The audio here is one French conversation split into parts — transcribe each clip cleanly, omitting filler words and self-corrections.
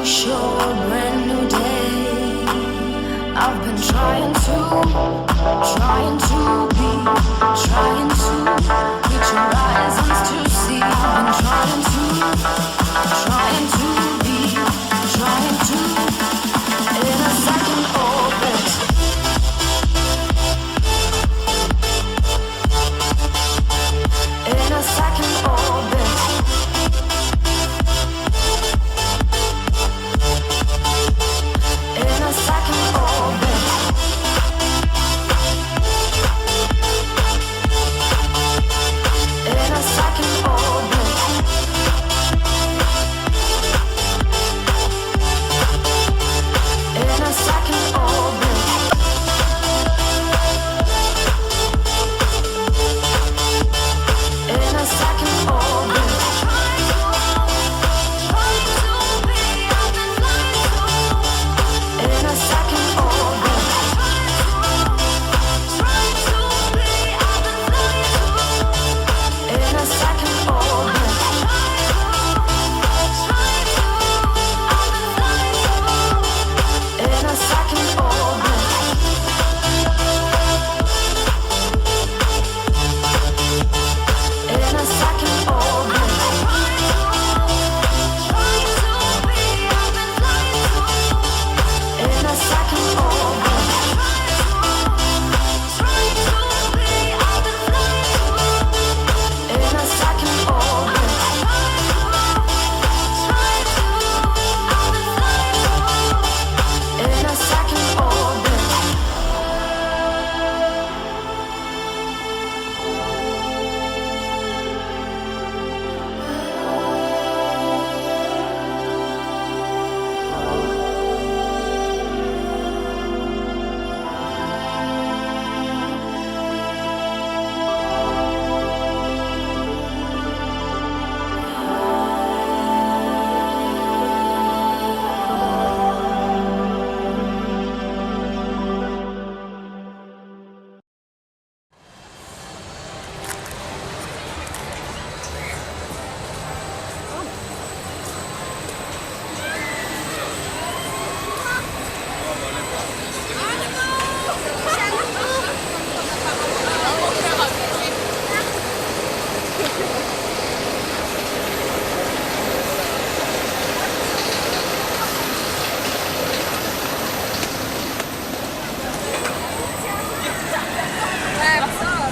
show a brand new day. I've been trying to be, trying to reach horizons to see. I've been trying to be, trying to in a second orbit. In a second orbit. In a second orbit. In a second orbit. In a second orbit. In a second orbit. In a second orbit. In a second orbit. In a second orbit. In a second orbit. In a second orbit. In a second orbit. In a second orbit.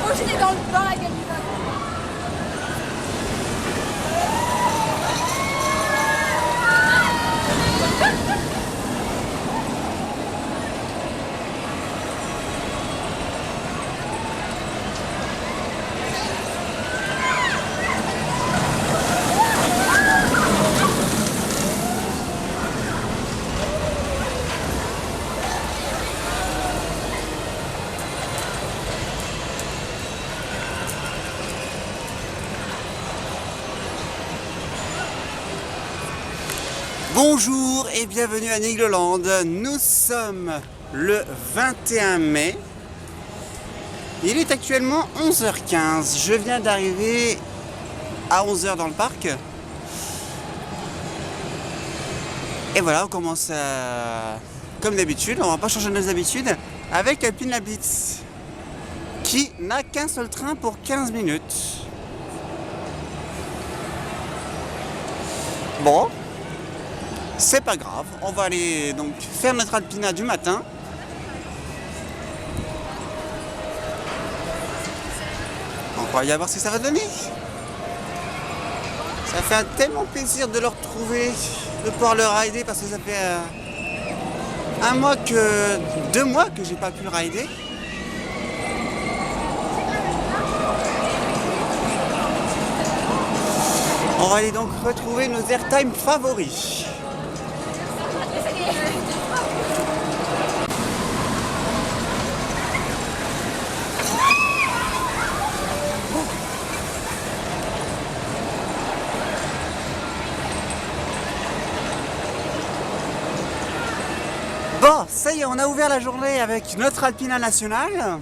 Moi j'étais dans la gueule du bain. Bonjour et bienvenue à Nigloland. Nous sommes le 21 mai. Il est actuellement 11h15. Je viens d'arriver à 11h dans le parc. Et voilà, on commence comme d'habitude. On va pas changer nos habitudes avec Alpine La Blitz qui n'a qu'un seul train pour 15 minutes. Bon. C'est pas grave, on va aller donc faire notre Alpina du matin. On va y voir ce que ça va donner. Ça fait tellement plaisir de le retrouver, de pouvoir le rider parce que ça fait 2 mois que j'ai pas pu le rider. On va aller donc retrouver nos airtime favoris. Bon, ça y est, on a ouvert la journée avec notre Alpina nationale.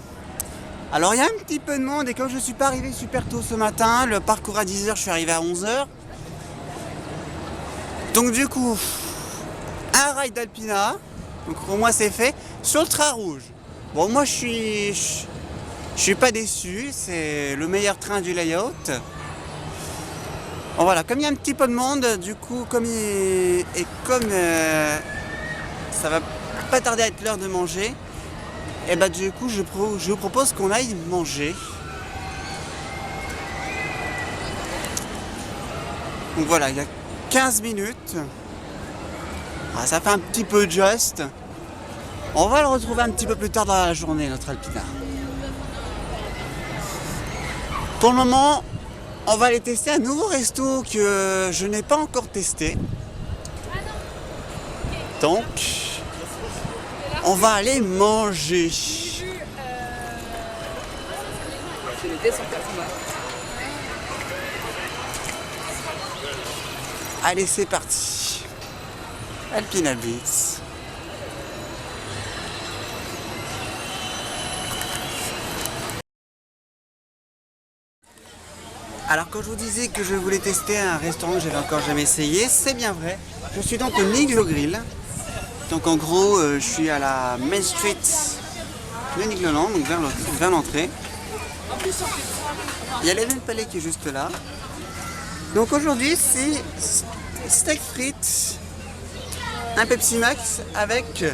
Alors il y a un petit peu de monde et comme je ne suis pas arrivé super tôt ce matin, le parcours à 10h, je suis arrivé à 11h. Donc du coup, ride d'Alpina. Donc pour moi c'est fait. Sur le train rouge. Bon moi je suis pas déçu. C'est le meilleur train du layout. Bon voilà, comme il y a un petit peu de monde, du coup comme ça va pas tarder à être l'heure de manger, et bah du coup je vous propose qu'on aille manger. Donc voilà, il y a 15 minutes. Ah, ça fait un petit peu juste. On va le retrouver un petit peu plus tard dans la journée, notre Alpina. Pour le moment, on va aller tester un nouveau resto que je n'ai pas encore testé. Donc, on va aller manger. Allez, c'est parti. Alpina Blitz. Alors quand je vous disais que je voulais tester un restaurant que j'avais encore jamais essayé, c'est bien vrai. Je suis donc au Niglo Grill. Donc en gros, je suis à la Main Street de Nigloland, donc vers l'entrée. Il y a l'Eden Palais qui est juste là. Donc aujourd'hui, c'est steak frites, un Pepsi Max avec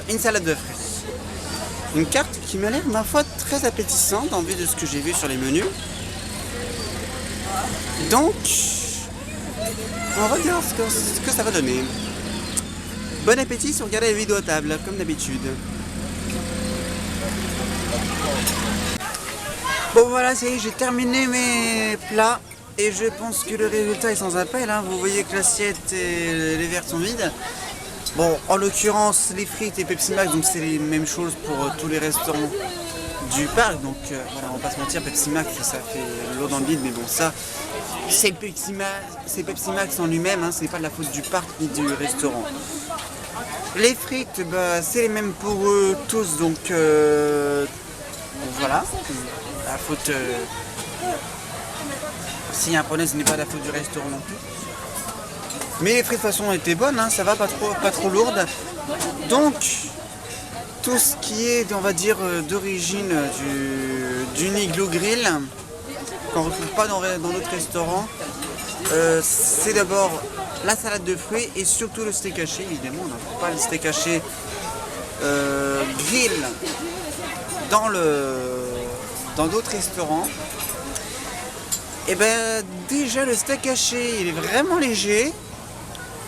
une salade de fruits. Une carte qui m'a l'air, ma foi, très appétissante en vue de ce que j'ai vu sur les menus. Donc, on va voir ce que ça va donner. Bon appétit si vous regardez la vidéo à table, comme d'habitude. Bon voilà, ça y est, j'ai terminé mes plats. Et je pense que le résultat est sans appel. Hein. Vous voyez que l'assiette et les verres sont vides. Bon, en l'occurrence, les frites et Pepsi Max, donc c'est les mêmes choses pour tous les restaurants du parc. Donc voilà, on va pas se mentir, Pepsi Max, ça fait l'eau dans le vide, mais bon, ça, c'est Pepsi Max en lui-même, hein, c'est pas de la faute du parc ni du restaurant. Les frites, bah, c'est les mêmes pour eux tous, donc voilà, la faute. S'il y a un problème, ce n'est pas la faute du restaurant non plus. Mais les frites de toute façon étaient bonnes, hein, ça va, pas trop lourdes. Donc, tout ce qui est, on va dire, d'origine du Niglo Grill, qu'on ne retrouve pas dans d'autres restaurants, c'est d'abord la salade de fruits et surtout le steak haché. Évidemment, on n'a pas le steak haché grill dans d'autres restaurants. Et ben déjà le steak haché, il est vraiment léger.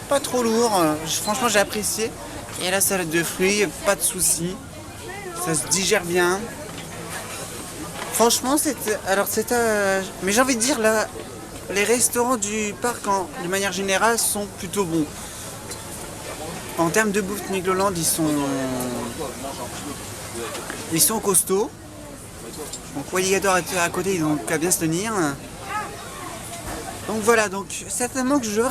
Pas trop lourd, franchement j'ai apprécié. Et la salade de fruits, pas de soucis, ça se digère bien. Franchement mais j'ai envie de dire là, les restaurants du parc de manière générale sont plutôt bons. En termes de bouffe, Nigloland, ils sont costauds. Donc Walligator à côté, ils ont qu'à bien se tenir. Donc voilà, donc certainement que je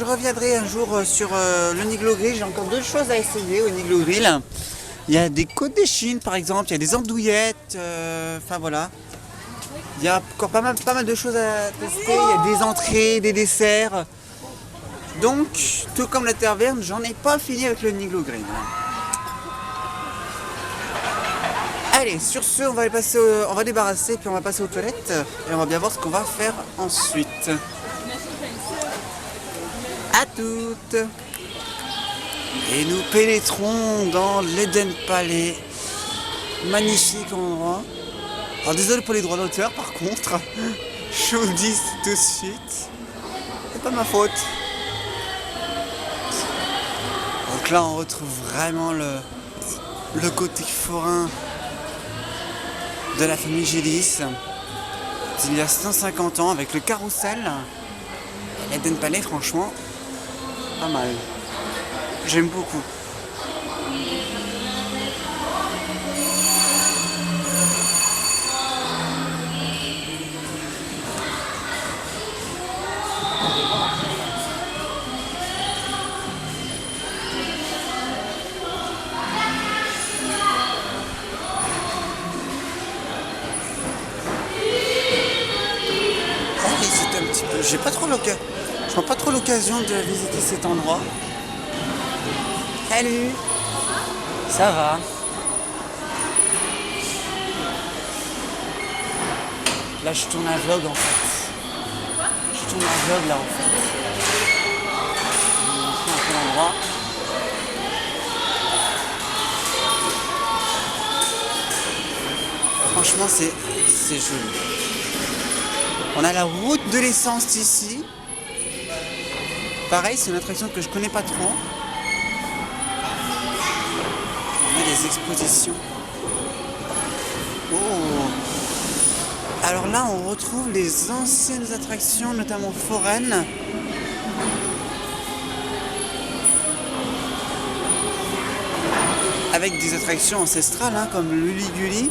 reviendrai un jour sur le Niglo Grill. J'ai encore d'autres choses à essayer au Niglo Grill. Il y a des côtes d'échine par exemple, il y a des andouillettes, enfin voilà. Il y a encore pas mal de choses à tester, il y a des entrées, des desserts. Donc, tout comme la taverne, j'en ai pas fini avec le Niglo Grill. Allez, sur ce, on va débarrasser, puis on va passer aux toilettes et on va bien voir ce qu'on va faire ensuite. À toutes. Et nous pénétrons dans l'Eden Palais. Magnifique endroit. Alors désolé pour les droits d'auteur par contre. Je vous le dis tout de suite. C'est pas ma faute. Donc là on retrouve vraiment le côté forain de la famille Gélis. Il y a 150 ans avec le carrousel. L'Eden Palais franchement pas mal. J'aime beaucoup. J'ai pas trop l'occasion de visiter cet endroit. Salut. Ça va. Là, je tourne un vlog en fait. Je tourne un vlog là en fait. Je suis un peu l'endroit. Franchement, c'est joli. On a la route de l'essence ici. Pareil, c'est une attraction que je connais pas trop. On a des expositions. Oh. Alors là, on retrouve les anciennes attractions, notamment foraines. Avec des attractions ancestrales, hein, comme l'Uli-Guli.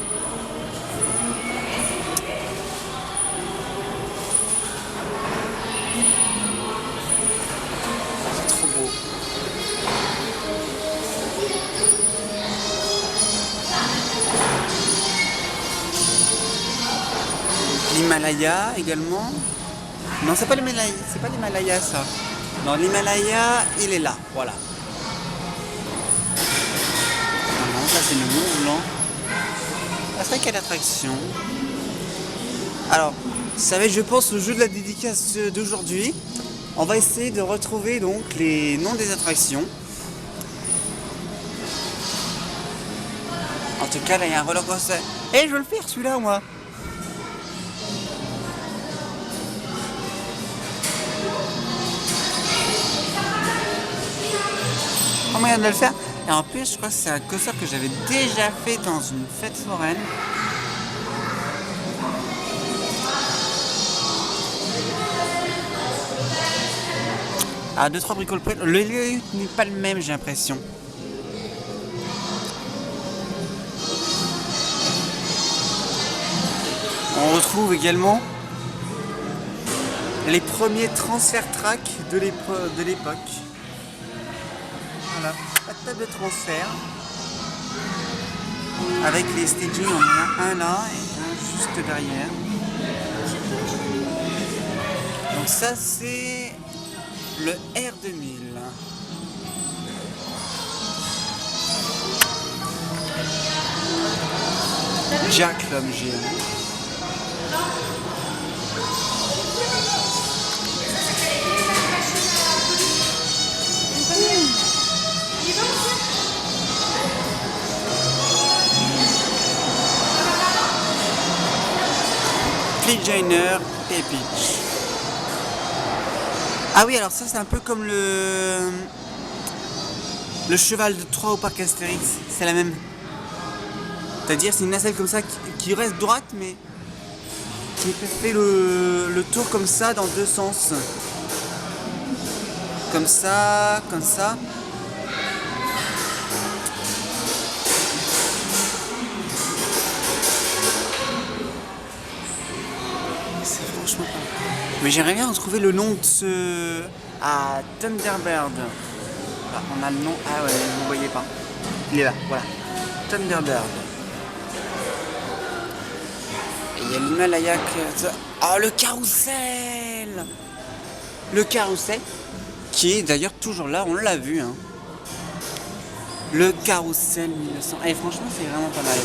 C'est trop beau. L'Himalaya également. Non, c'est pas l'Himalaya, c'est pas l'Himalaya ça. Non, l'Himalaya, il est là, voilà. Non, ça c'est le Mont Blanc. Ah, c'est quelle attraction. Alors, ça va être, je pense, le jeu de la dédicace d'aujourd'hui. On va essayer de retrouver donc les noms des attractions. En tout cas, là, il y a un roller coaster. Eh, je veux le faire celui-là, moi. Moyen de le faire. Et en plus, je crois que c'est un coaster que j'avais déjà fait dans une fête foraine. Ah, 2-3 bricoles près. Le lieu n'est pas le même, j'ai l'impression. On retrouve également les premiers transfert track de l'époque. Voilà, pas de table de transfert. Avec les staging, on en a un là et un juste derrière. Donc ça c'est le R2000. Jack l'homme géant. Fleetjainer et Peach. Ah oui, alors ça c'est un peu comme le cheval de Troie au parc Astérix, c'est la même. C'est-à-dire c'est une nacelle comme ça qui reste droite mais qui fait le tour comme ça dans deux sens. Comme ça, comme ça. C'est franchement pas. Mais j'aimerais bien retrouver le nom de ce... Ah, Thunderbird. Ah, on a le nom. Ah ouais, vous ne voyez pas. Il est là, voilà. Thunderbird. Et il y a l'Himalaya. Oh, le carrousel. Le carrousel. Qui est d'ailleurs toujours là, on l'a vu. Hein. Le carrousel 1900. Et franchement, c'est vraiment pas mal.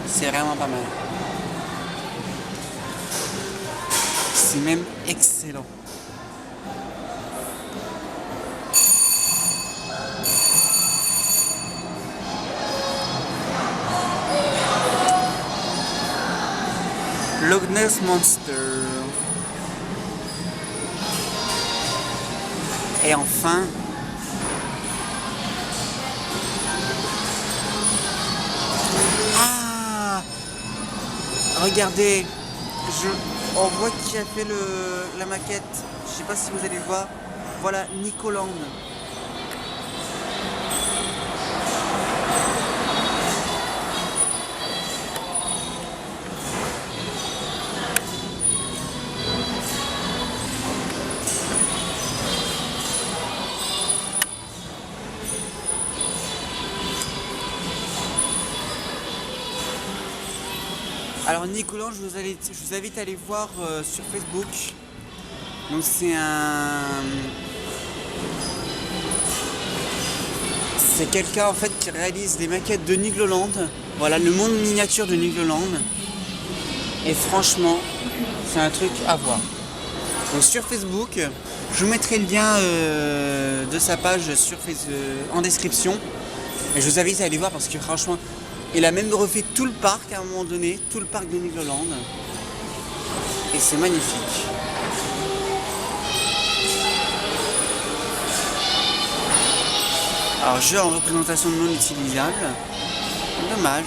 C'est vraiment pas mal. C'est même excellent. Loch Ness Monster. Et enfin, ah, regardez, on voit qui a fait la maquette. Je sais pas si vous allez le voir. Voilà, Nicoland. Alors Nicolas, je vous invite à aller voir sur Facebook. Donc c'est un C'est quelqu'un en fait qui réalise des maquettes de Nigloland. Voilà, le monde miniature de Nigloland. Et franchement, c'est un truc à voir. Donc sur Facebook, je vous mettrai le lien de sa page en description. Et je vous invite à aller voir parce que franchement, il a même refait tout le parc à un moment donné, tout le parc de Nigloland. Et c'est magnifique. Alors jeu en représentation non utilisable. Dommage.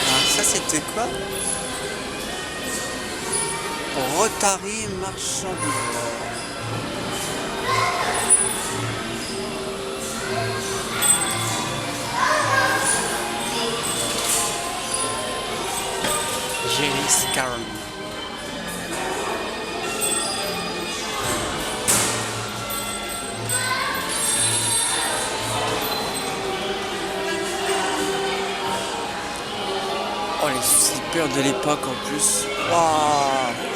Alors ça c'était quoi? Rotary marchandise. Jerry's Caron. Oh les slippers de l'époque en plus. Waouh.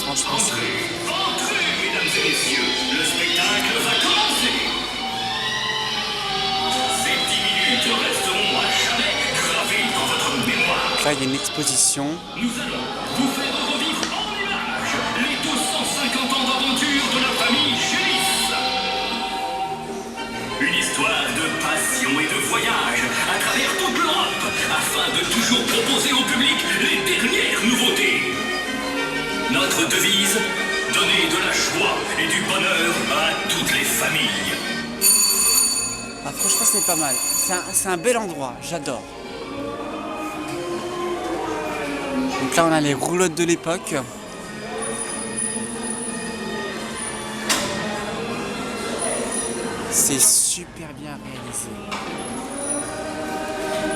Franchement c'est... Entrez, mesdames et messieurs, le spectacle va commencer. Ces 10 minutes resteront à jamais gravées dans votre mémoire. Là il y a une exposition. Nous allons vous faire revivre en images les 250 ans d'aventure de la famille Gélis. Une histoire de passion et de voyage à travers toute l'Europe afin de toujours proposer au public les dernières nouveautés. Notre devise, donner de la joie et du bonheur à toutes les familles. Ah, franchement c'est pas mal. C'est un bel endroit, j'adore. Donc là on a les roulottes de l'époque. C'est super bien réalisé.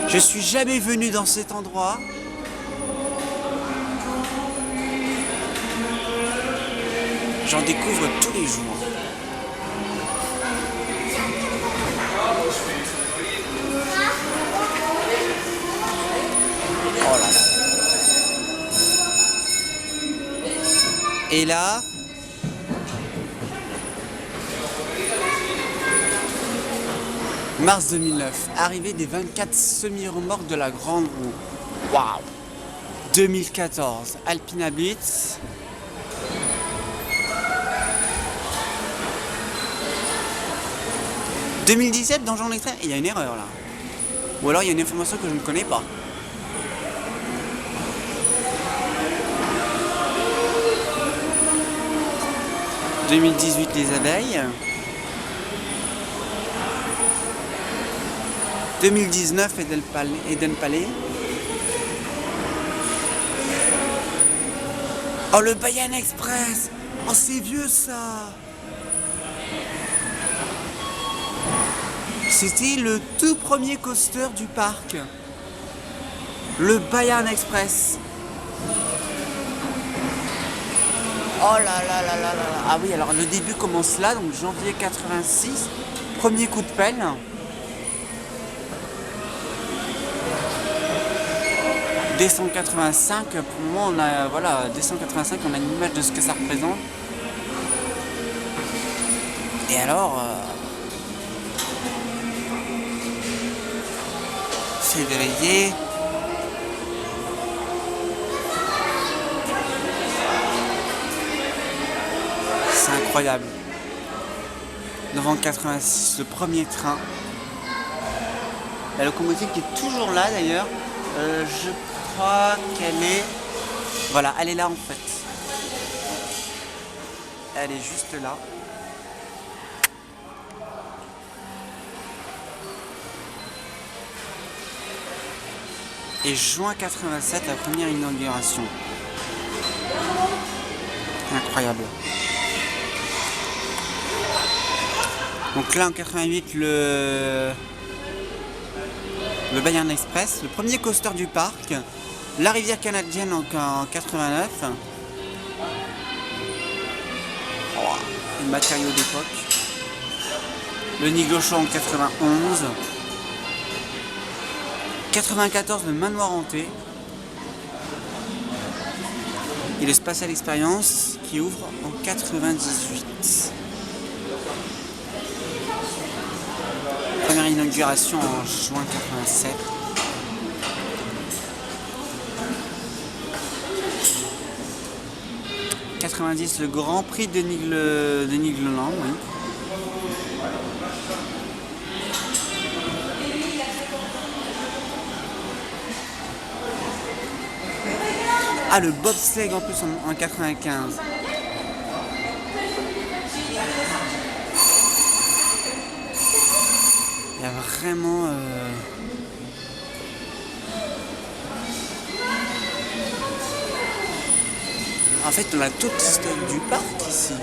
Je suis jamais venu dans cet endroit. J'en découvre tous les jours. Oh là là. Et là, mars 2009, arrivée des 24 semi-remorques de la Grande Roue. Waouh. 2014, Alpina Blitz. « 2017 dans Jean Extrême », il y a une erreur là. Ou alors il y a une information que je ne connais pas. « 2018 les abeilles. » 2019 Eden Palais. Oh le Bayan Express. Oh c'est vieux ça. C'était le tout premier coaster du parc. Le Bayan Express. Oh là là là là là. Ah oui, alors le début commence là, donc janvier 86. Premier coup de pelle. Décembre 85, pour moi on a, voilà, décembre 85, on a une image de ce que ça représente. Et alors... février. C'est incroyable. Novembre 86, le premier train. La locomotive qui est toujours là d'ailleurs. Je crois qu'elle est... Voilà, elle est là en fait. Elle est juste là. Et juin 87, la première inauguration. Incroyable. Donc là en 88, le Bayan Express, le premier coaster du parc. La rivière canadienne donc en 89. Oh, les matériaux d'époque. Le Niglochon en 91. 94, le manoir hanté. Et le Spatial Experience qui ouvre en 98. Première inauguration en juin 87. « 90, le Grand Prix de Nigloland, oui. Ah, le bobsleigh en plus en 95. Il y a vraiment... En fait, on a toute l'histoire du parc ici.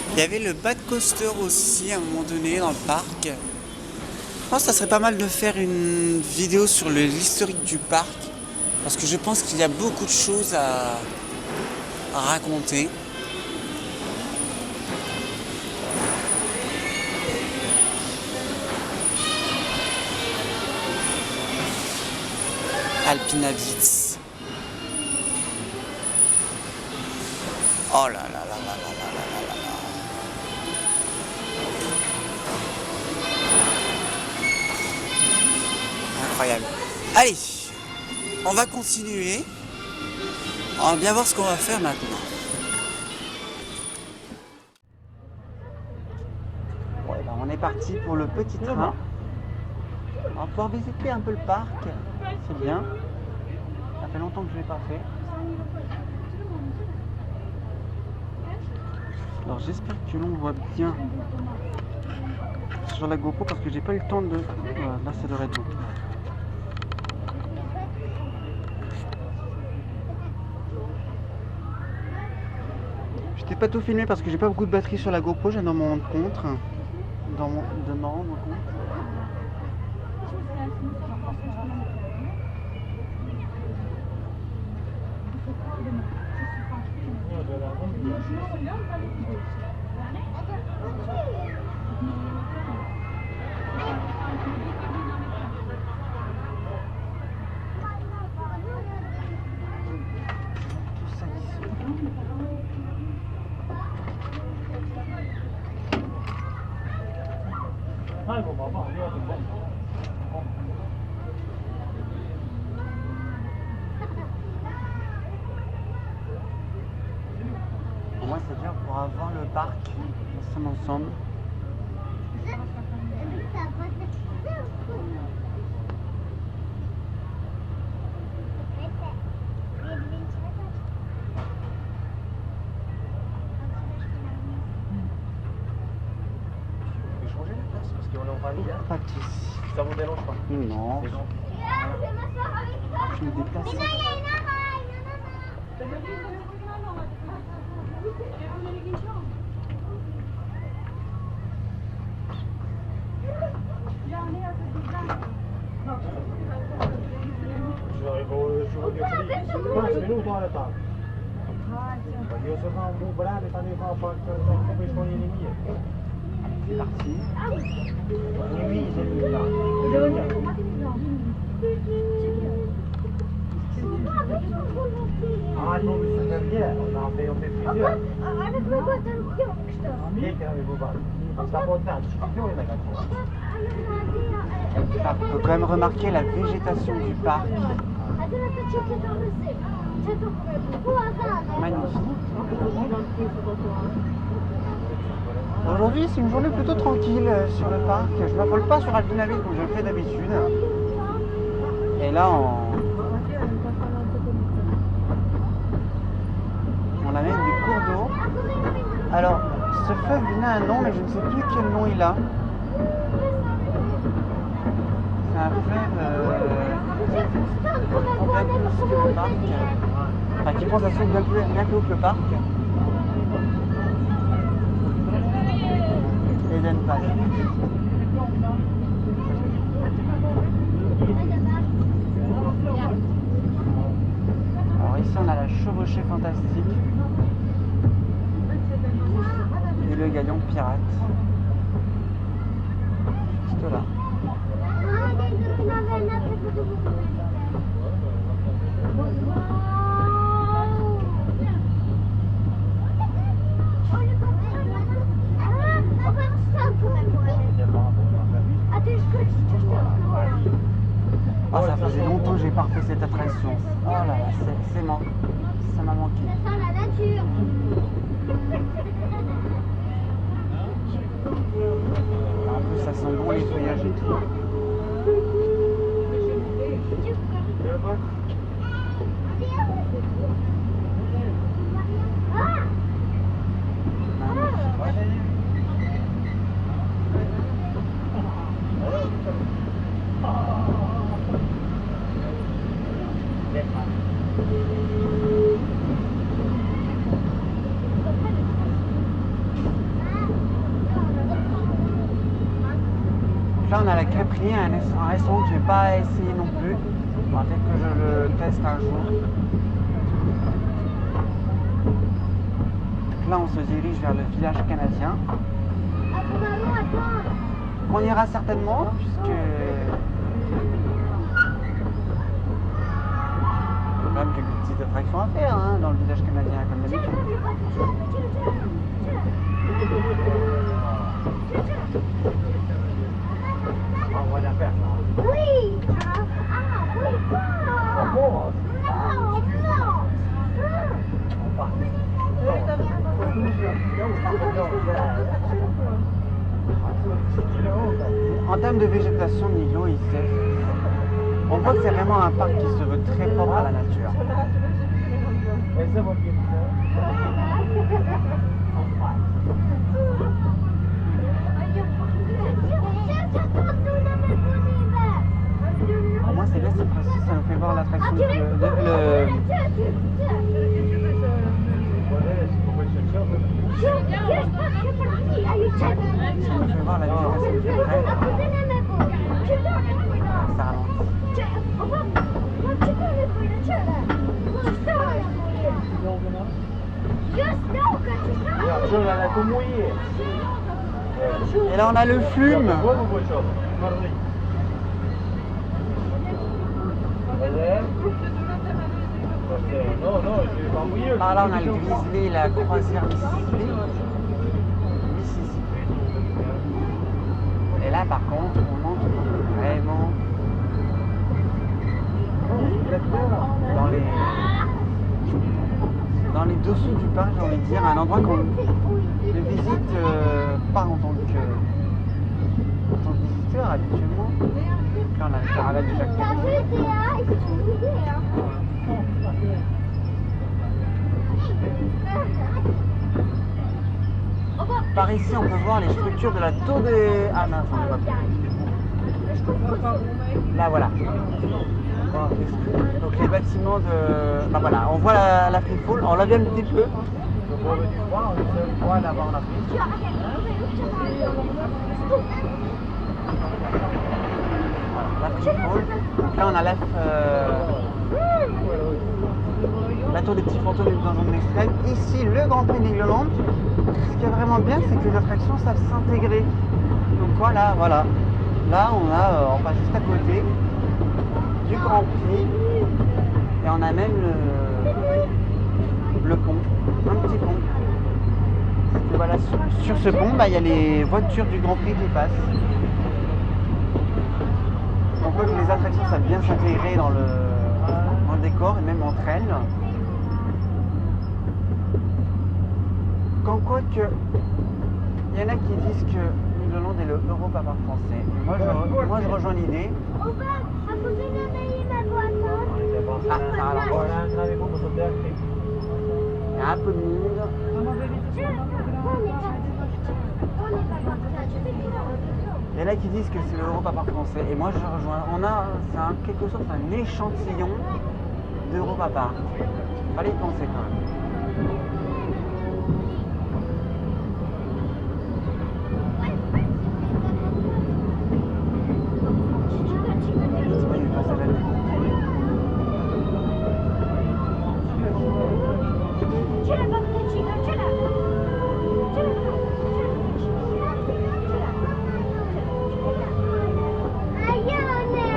Il y avait le Bad Coaster aussi à un moment donné dans le parc. Je pense que ça serait pas mal de faire une vidéo sur l'historique du parc. Parce que je pense qu'il y a beaucoup de choses à raconter. Alpinavitz. Oh là là là là là là là là là. Incroyable. Allez, on va continuer. On va bien voir ce qu'on va faire maintenant. Ouais, ben on est parti pour le petit train. On va pouvoir visiter un peu le parc. C'est bien. Ça fait longtemps que je ne l'ai pas fait. Alors j'espère que l'on voit bien sur la GoPro parce que j'ai pas eu le temps de... Voilà, là ça devrait être bon. Je t'ai pas tout filmé parce que j'ai pas beaucoup de batterie sur la GoPro, j'ai dans mon rendre compte. De m'en rendre compte. Moi c'est bien pour avoir le parc dans son ensemble. Pas de soucis. Ça vous dérange pas? Non. C'est gentil. Je me déplace. Quantos minutos olha tá? Eu sou um bravo e também vou para o inimigo. C'est parti. Oui, j'ai vu ça. Ah non, mais ça fait bien. On fait plusieurs. Bien qu'il y avait vos balles. Ça peut faire. Je suis confiant, il y en a Ah, on peut quand même remarquer la végétation du parc. Magnifique. Aujourd'hui, c'est une journée plutôt tranquille sur le parc. Je ne m'affole pas sur Alpinavitz comme je le fais d'habitude. Et là, on a même des cours d'eau. Alors, ce fleuve il a un nom, mais je ne sais plus quel nom il a. C'est un fleuve bien plus que le parc. Enfin, qui prend sa source bien plus haut que le parc. Eden Pass. Alors ici on a la chevauchée fantastique et le galion pirate. Juste là. Oh, ça faisait longtemps que j'ai pas refait cette attraction. Oh là là, c'est mort. Ça m'a manqué. Ça sent la nature. En plus, ça sent bon les feuillages et tout. Là, on a la Capri, un restaurant que je n'ai pas essayé non plus. Bon, peut-être que je le teste un jour. Donc là, on se dirige vers le village canadien. On ira certainement, puisque il y a quand même quelques petites attractions à faire hein, dans le village canadien, comme d'habitude. On va la faire. Oui. Oui. En termes de végétation, Niglo, on voit que c'est vraiment un parc qui se veut très propre à la nature. Pour moi, c'est bien cette fois-ci, ça nous fait voir l'attraction ça nous fait voir la végétation de près. Ça ralentit. Et là, on a le flume. Ah là, on a le Grizzly, la croisière Mississippi. Et là, par contre, on entre vraiment dans les dessous du parc, j'ai envie de dire, un endroit qu'on ne visite pas en tant que visiteur habituellement. Là, on a le caravane de Jacques Cartier. Par ici, on peut voir les structures de la tour des... Ah mince, on ne voit plus. Là, voilà. Donc les bâtiments de... Bah voilà, on voit la Free Fall. On l'a vu un petit peu. Voilà, là-bas, on a pris. La Free Fall. Donc là, on a la tour des petits fantômes du donjon de l'extrême. Ici, le Grand Prix d'Ingleland. Ce qui est vraiment bien, c'est que les attractions savent s'intégrer. Donc voilà. Là, on passe juste à côté du Grand Prix. Et on a même le pont, un petit pont. Et voilà, sur ce pont, il y a les voitures du Grand Prix qui passent. On voit que les attractions savent bien s'intégrer dans le décor et même entre elles. Quand quoi que, il y en a qui disent que Nigloland est le Europa Park français. Moi je rejoins l'idée. Ah, ça ralentit. Il y a un peu de monde. Il y en a qui disent que c'est l'Europa Park français. Et moi je rejoins. C'est en quelque sorte un échantillon d'Europa Park. Fallait y penser quand même.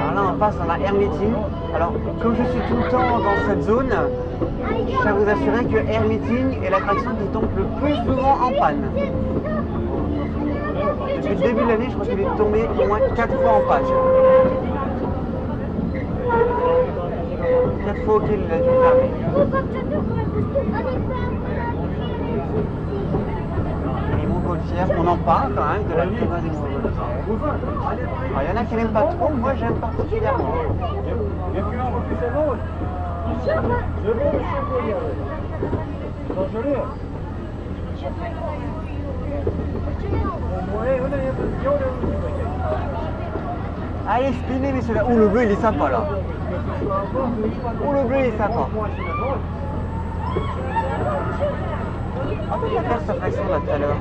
Alors là on passe dans la Air Meeting. Alors comme je suis tout le temps dans cette zone, je tiens à vous assurer que Air Meeting est l'attraction qui tombe le plus souvent en panne. Depuis le début de l'année, je crois qu'il est tombé au moins 4 fois en panne. 4 fois auquel il a dû fermer. Les montgolfières, on en parle quand même de la plupart des montgolfières. Alors, il y en a qui n'aiment pas trop, moi j'aime particulièrement. Ah, il est spiné, mais celui-là. Oh, le bleu, il est sympa là. Oh, le bleu, il est sympa. On peut pas faire cette action là tout à l'heure.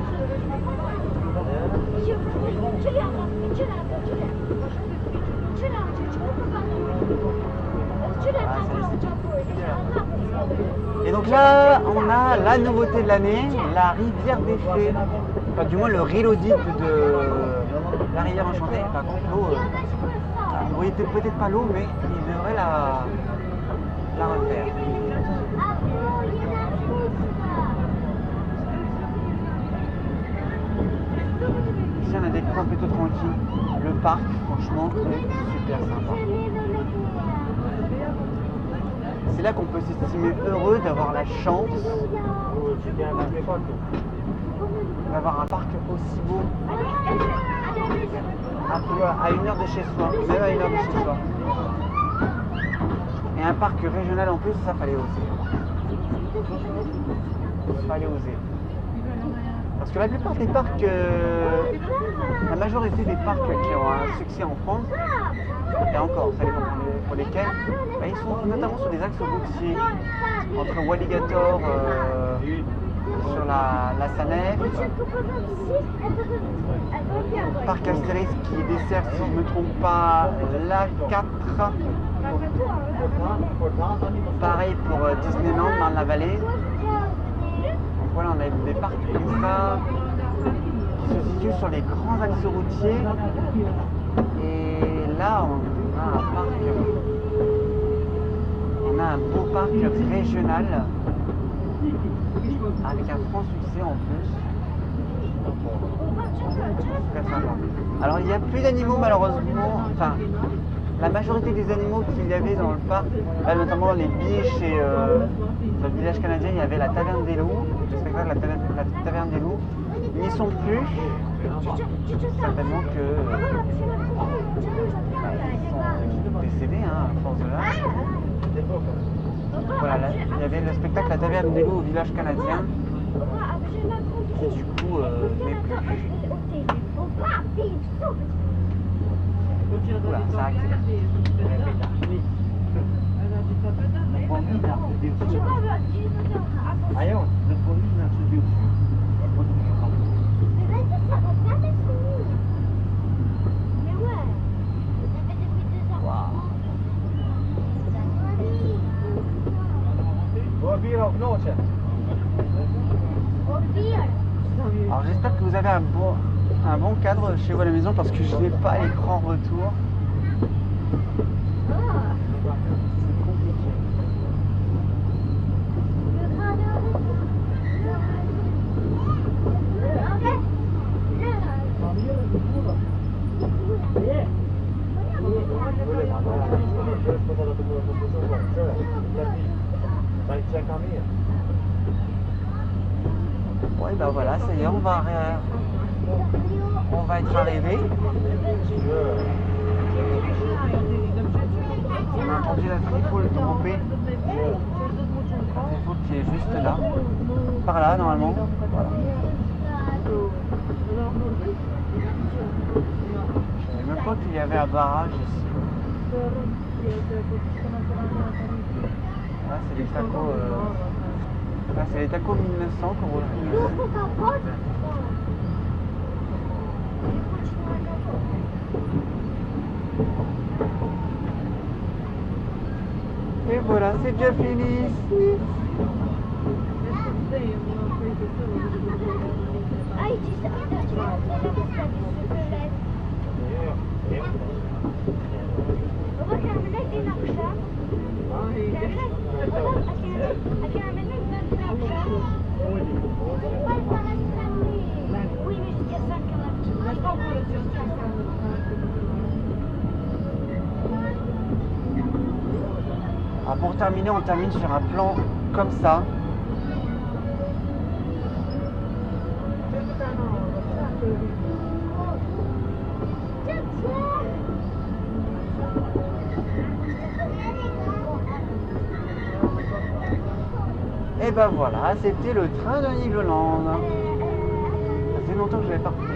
Et donc là, on a la nouveauté de l'année, la rivière des fées. Enfin, du moins le reloaded de la rivière enchantée. Par contre, l'eau, vous voyez peut-être pas l'eau, mais il devrait la refaire. Ici, on a des coins plutôt tranquilles. Le parc, franchement, est super sympa. C'est là qu'on peut s'estimer heureux d'avoir la chance d'avoir un parc aussi beau à 1 heure de chez soi, même à 1 heure de chez soi. Et un parc régional en plus, ça fallait oser. Fallait oser. Parce que la plupart des parcs, la majorité des parcs qui ont un succès en France, et encore, ça dépend pour lesquels, bah, ils sont notamment sur des axes routiers, entre Walligator, sur la Sanef, Parc Astérix qui dessert, si je ne me trompe pas, la 4. Pareil pour Disneyland, Marne-la-Vallée. Donc voilà, on a des parcs comme ça qui se situent sur les grands axes routiers. Et là, on a un beau parc régional avec un franc succès en plus. Alors il n'y a plus d'animaux malheureusement, enfin la majorité des animaux qu'il y avait dans le parc, là, notamment les biches et dans le village canadien il y avait la taverne des loups, le spectacle la taverne des loups, ils n'y sont plus, certainement que ils sont décédés à force de l'âge. Voilà, là, il y avait le spectacle La Taverne des Loups au village canadien, qui du coup n'est plus. Voilà, ça accélère. Alors j'espère que vous avez un bon cadre chez vous à la maison parce que je n'ai pas l'écran retour. C'est compliqué. Ouais, bah voilà, ça y est, on va être arrivé. On a entendu la fripole tromper. faut qu'il est juste là. Par là, normalement. Voilà. Je savais même pas qu'il y avait un barrage ici. Là, c'est les tacos. Là, c'est les tacos 1900 qu'on retrouve. Et voilà, c'est déjà fini. Ay, Ah, pour terminer, on termine sur un plan comme ça. Et ben voilà, c'était le train de Nigloland. Ça fait longtemps que je l'avais pas repris.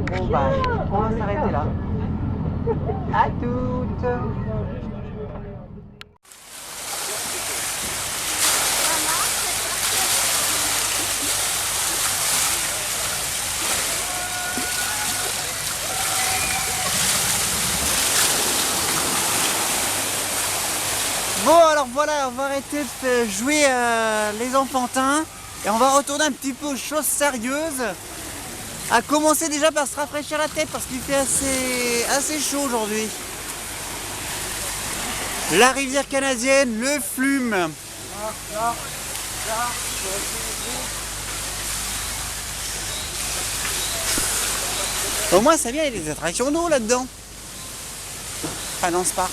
Bon bah, on va s'arrêter là. À toutes. Bon alors voilà, on va arrêter de jouer les enfantins et on va retourner un petit peu aux choses sérieuses. À commencer déjà par se rafraîchir la tête parce qu'il fait assez chaud aujourd'hui. La rivière canadienne, le Flume. Au moins ça vient, il y a des attractions d'eau là-dedans. Ah non, c'est pas.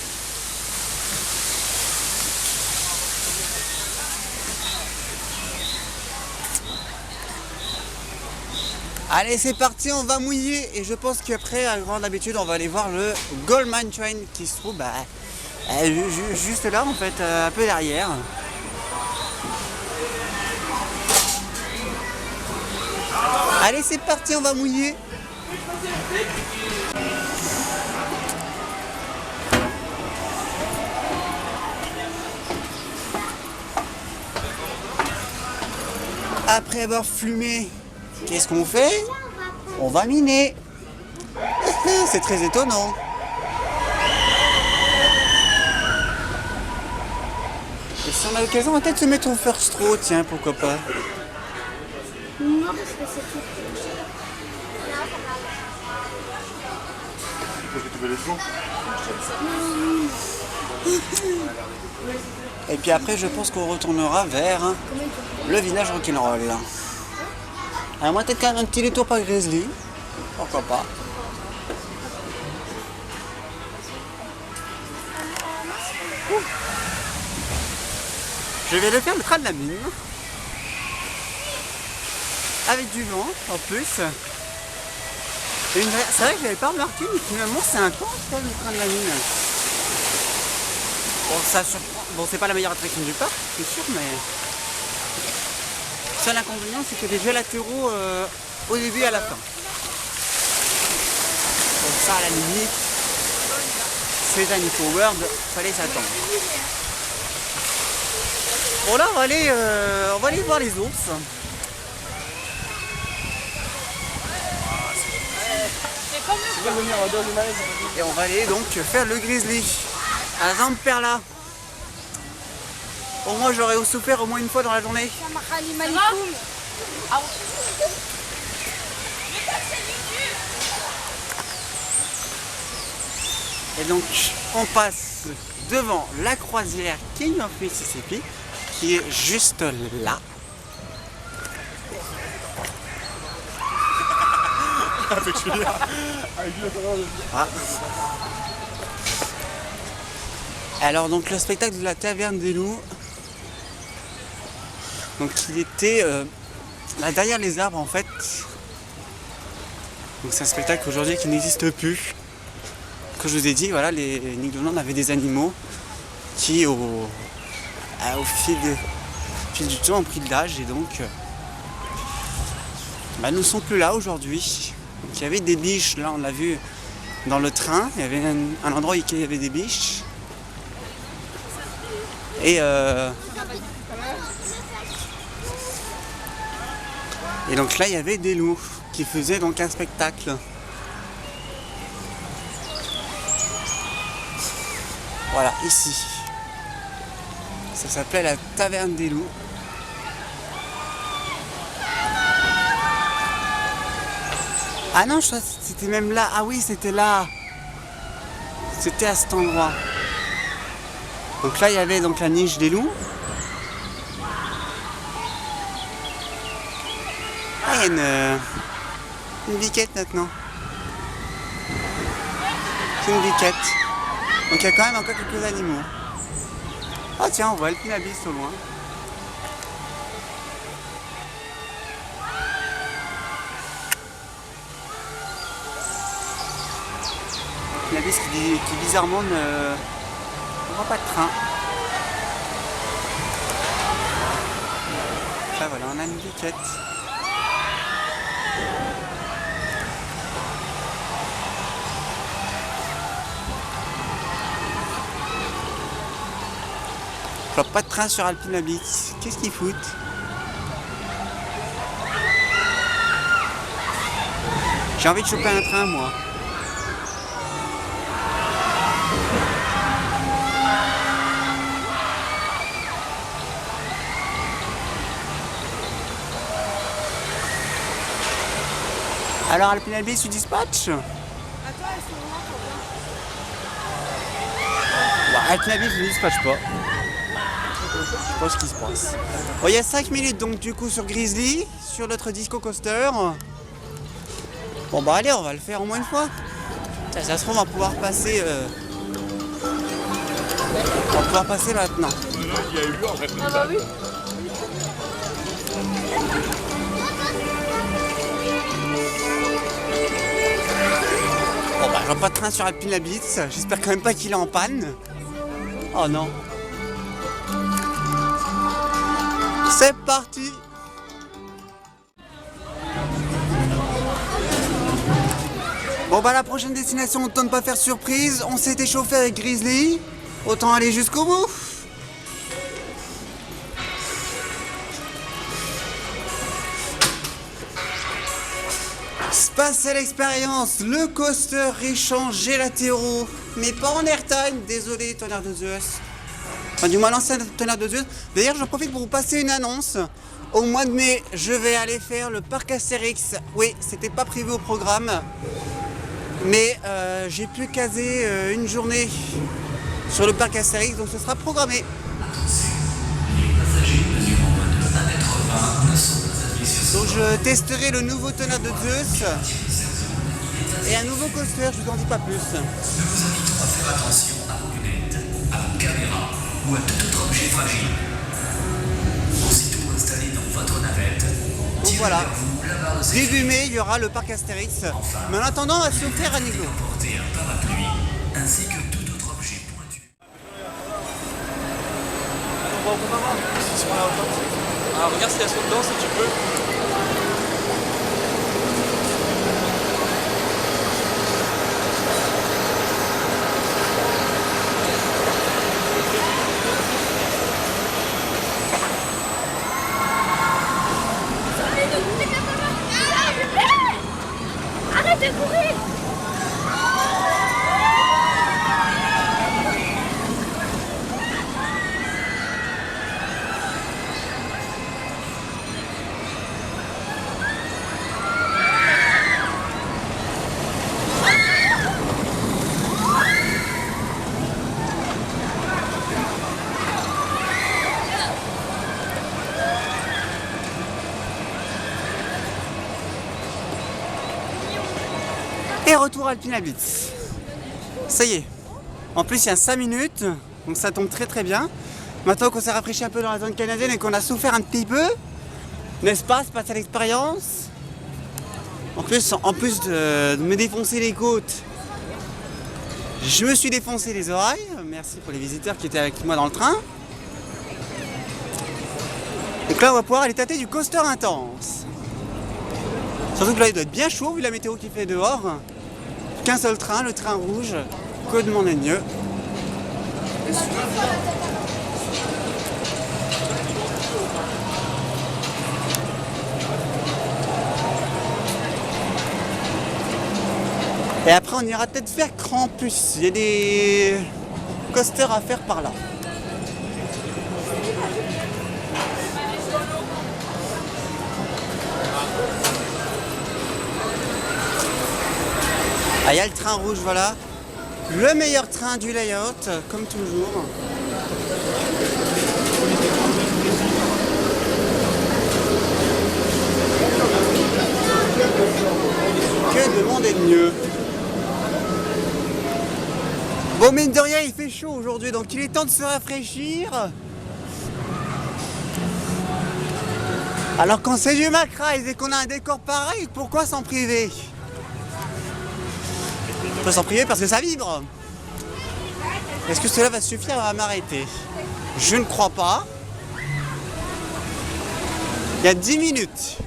Allez, c'est parti, on va mouiller et je pense qu'après, à grande habitude, on va aller voir le Goldman Train qui se trouve juste là en fait, un peu derrière. Allez, c'est parti, on va mouiller. Après avoir flumé, qu'est-ce qu'on fait? On va miner. C'est très étonnant. Et si on a l'occasion, on va peut-être se mettre au first row, tiens, pourquoi pas. Non, parce que c'est tout. Et puis après, je pense qu'on retournera vers le village rock'n'roll. Alors moi, peut-être quand même un petit détour par Grizzly. Pourquoi pas. Je vais le faire le train de la mine. Avec du vent, en plus. C'est vrai que je l'avais pas remarqué, mais finalement, c'est intense, le train de la mine. Bon, ça surprend. Bon, c'est pas la meilleure attraction du parc, c'est sûr, mais... Le seul inconvénient, c'est qu'il y a des jeux latéraux au début et à la fin. Donc ça, à la limite, c'est un Forward, fallait s'attendre. Bon là, on va aller voir les ours. Et on va aller donc faire le Grizzly à Zamperla. Au moins j'aurais souffert au moins une fois dans la journée. Et donc on passe devant la croisière King of Mississippi qui est juste là. Avec Julien. Avec Julien. Ah. Alors donc le spectacle de la Taverne des Loups. Donc il était là derrière les arbres en fait. Donc c'est un spectacle aujourd'hui qui n'existe plus. Comme je vous ai dit, voilà, les Nigloland avaient des animaux qui au fil du temps ont pris de l'âge et donc ne sont plus là aujourd'hui. Donc il y avait des biches, là on l'a vu dans le train, il y avait un endroit où il y avait des biches. Et donc là il y avait des loups qui faisaient donc un spectacle. Voilà, ici. Ça s'appelait la Taverne des Loups. Ah non, je crois que c'était même là. Ah oui, c'était là. C'était à cet endroit. Donc là, il y avait donc la niche des loups. Ah, il y a une biquette maintenant. C'est une biquette. Donc il y a quand même encore quelques animaux. Ah tiens, on voit le Pinabis au loin. Pinabis qui bizarrement ne voit pas de train. Là voilà, on a une biquette. Je vois pas de train sur Alpinabis. Qu'est-ce qu'ils foutent? J'ai envie de choper un train, moi. Alors Alpinabis, tu dispatches? Alpinabis, je ne dispatche pas. Je sais pas ce qui se passe. Bon, il y a 5 minutes donc du coup sur Grizzly, sur notre disco coaster. Bon bah allez, on va le faire au moins une fois. Ça se trouve, on va pouvoir passer. On va pouvoir passer maintenant. Il y a eu en fait. Ah bah oui. Bon bah je vois pas de train sur Alpinabis. J'espère quand même pas qu'il est en panne. Oh non. C'est parti. Bon bah la prochaine destination, autant ne pas faire surprise. On s'est échauffé avec Grizzly. Autant aller jusqu'au bout. Spatial Experience, le coaster échange gélatéro, mais pas en airtime, désolé Tonnerre de Zeus. Enfin du moins l'ancien Tonnerre de Zeus. D'ailleurs j'en profite pour vous passer une annonce. Au mois de mai, je vais aller faire le parc Astérix. Oui, c'était pas prévu au programme. Mais j'ai pu caser une journée sur le parc Astérix, donc ce sera programmé. Donc je testerai le nouveau Tonnerre de Zeus et un nouveau coaster, je vous en dis pas plus. Nous vous invitons à faire attention à vos lunettes, à vos caméras ou à tout autre objet fragile. Aussitôt installé dans votre navette, Donc voilà, vers vous la barre de sécurité. début mai, il y aura le parc Astérix. Mais en attendant, on va se faire un Iglo. Portez un parapluie ainsi que tout autre objet pointu. Ah, regarde s'il y a son dedans, si tu peux. Arrête de courir. retour à Alpina Blitz. Ça y est. En plus, il y a 5 minutes, donc ça tombe très très bien. Maintenant qu'on s'est rafraîchi un peu dans la zone canadienne et qu'on a souffert un petit peu, n'est-ce pas, c'est passé à l'expérience. En plus de me défoncer les côtes, je me suis défoncé les oreilles. Merci pour les visiteurs qui étaient avec moi dans le train. Donc là, on va pouvoir aller tâter du coaster intense. Surtout que là, il doit être bien chaud vu la météo qu'il fait dehors. Qu'un seul train, le train rouge, que demander de mieux. Et après, on ira peut-être faire Krampus. Il y a des coasters à faire par là. Ah, il y a le train rouge, voilà. Le meilleur train du layout, comme toujours. Que demander de mieux? Bon, mine de rien, il fait chaud aujourd'hui, donc il est temps de se rafraîchir. Alors quand c'est du Macraïs et qu'on a un décor pareil, pourquoi s'en priver? On peut s'en priver parce que ça vibre. Est-ce que cela va suffire à m'arrêter? Je ne crois pas. Il y a 10 minutes.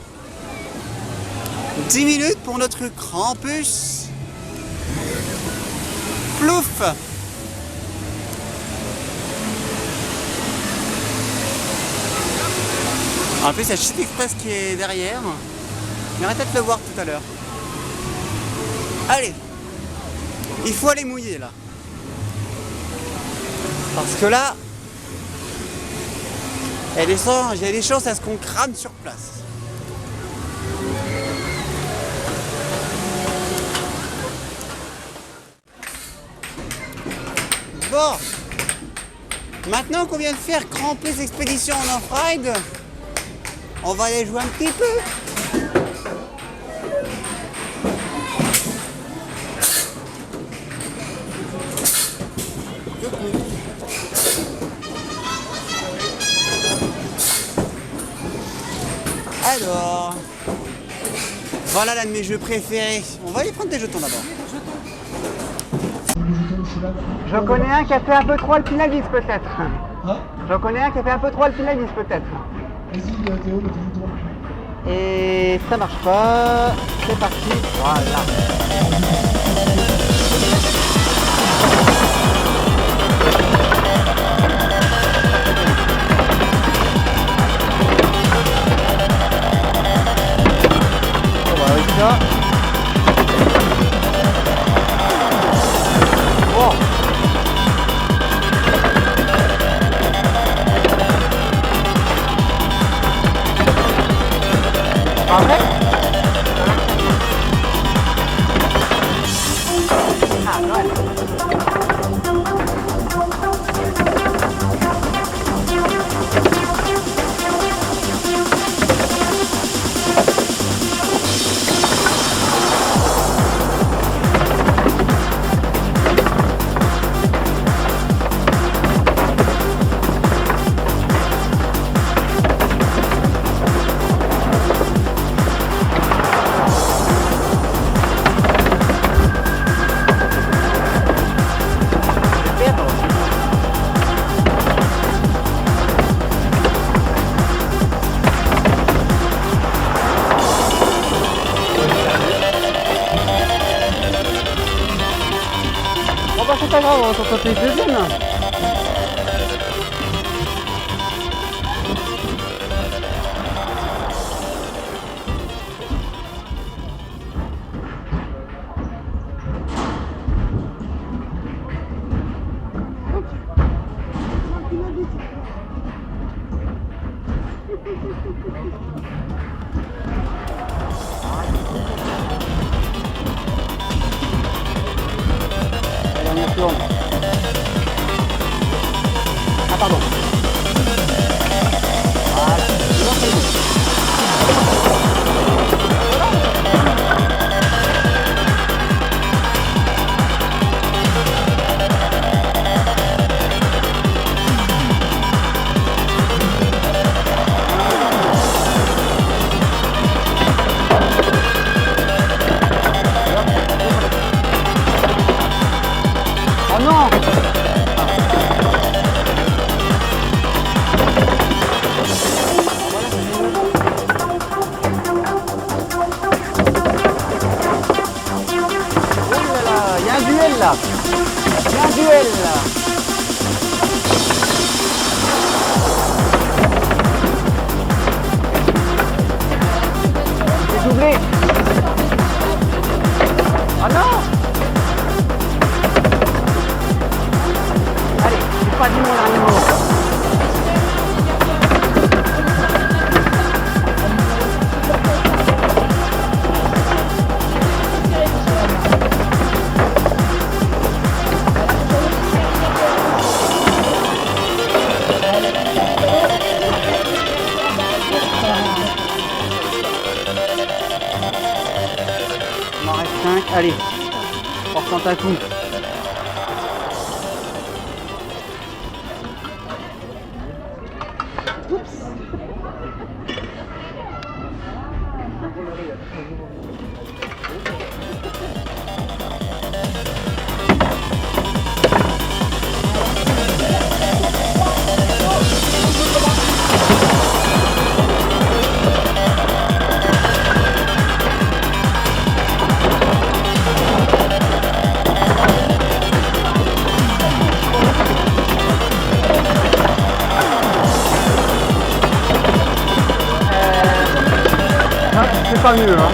10 minutes pour notre Krampus. Plouf! En plus, il y a Shit Express qui est derrière. On ira peut-être le voir tout à l'heure. Allez! Il faut aller mouiller là. Parce que là, il y a des chances à ce qu'on crame sur place. Bon, maintenant qu'on vient de faire Krampus Expédition en off-ride, on va aller jouer un petit peu. Alors, voilà l'un de mes jeux préférés. On va aller prendre des jetons d'abord. J'en connais un qui a fait un peu trop Alpina Blitz peut-être. Hein? J'en connais un qui a fait un peu trop Alpina Blitz peut-être. Vas-y, Théo, le télétour. Et ça marche pas. C'est parti. Voilà. On va avec ça. Bon. Parfait. Ah, ouais. Bon bah c'est pas grave, on va s'en taper une deuxième. Allez, on tourne. Ah pardon. Voilà. duel là. Il y a un duel là. J'ai doublé. Ah non. Allez, c'est pas du mon dernier mot. Il m'en reste 5, allez, on retente un coup. C'est pas mieux, hein.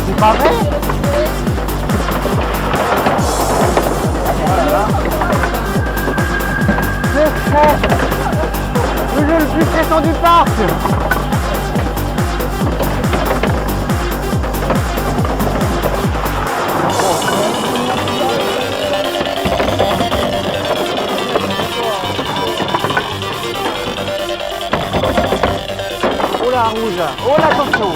C'est pas vrai? Le jeu le plus stressant du parc. Oh la rouge, oh la attention.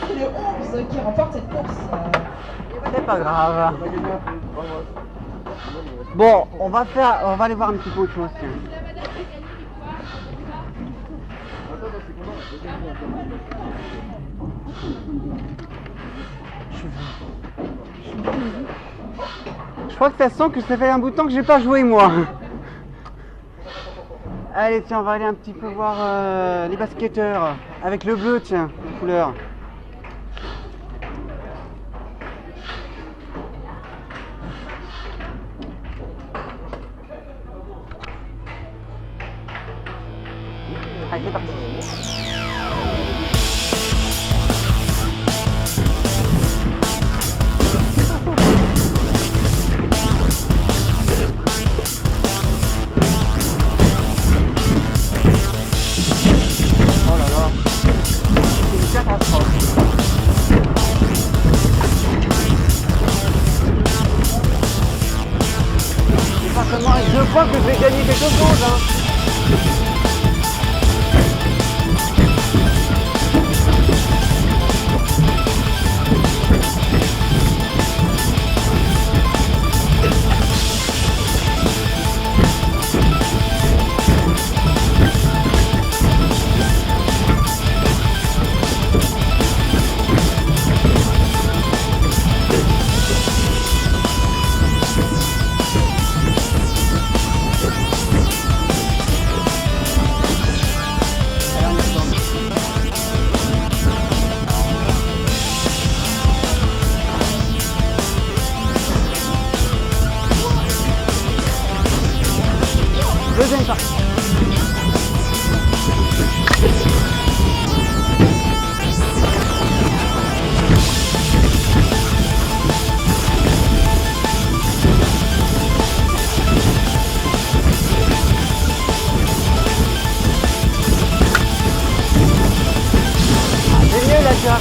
C'est le 11 qui remporte cette course. C'est pas grave. Bon, on va aller voir un petit peu autre chose. Tiens. Je crois que ça sent que ça fait un bout de temps que j'ai pas joué moi. Allez tiens, on va aller un petit peu voir les basketteurs avec le bleu, tiens, la couleur. Allez, c'est parti. Oh là là, c'est une catastrophe. C'est pas seulement avec 2 points que je vais gagner quelque chose, hein. Deuxième partie. C'est mieux là, ça.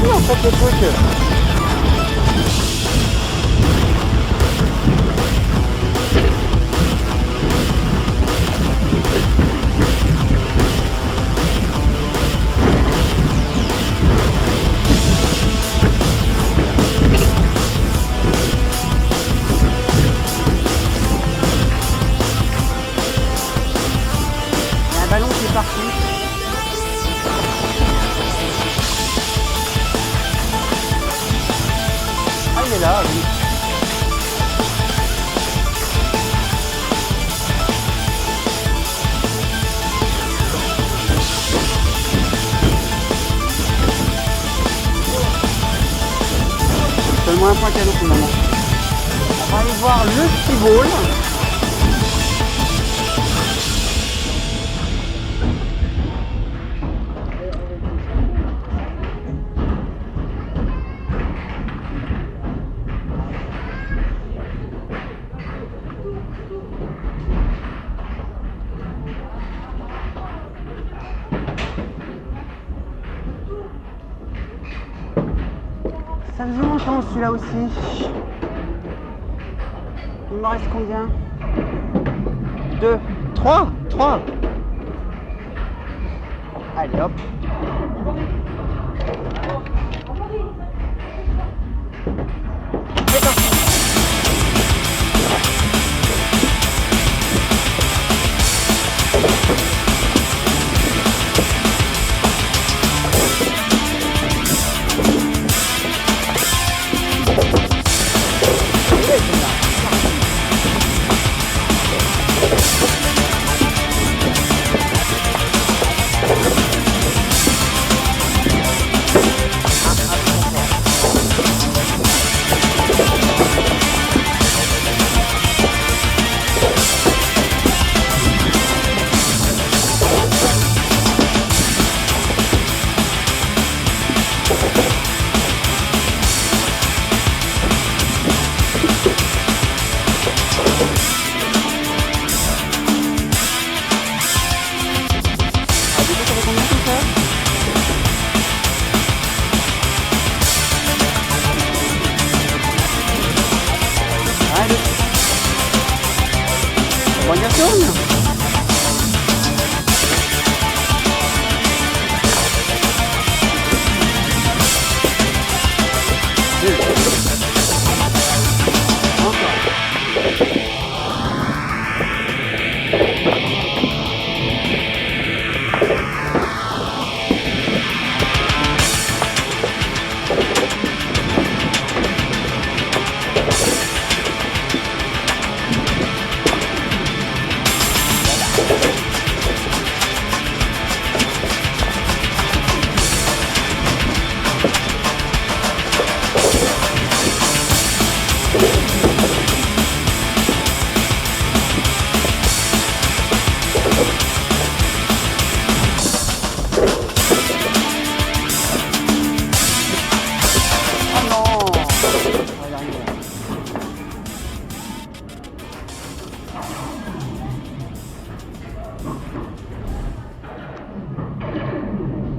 En fait, le truc. est là, oui. Donne-moi un point cadeau pour le moment. On va aller voir le ski ball. Ça faisait longtemps celui-là aussi. Il me reste combien? 2, 3. Allez hop. C'est parti. Bonne retourne.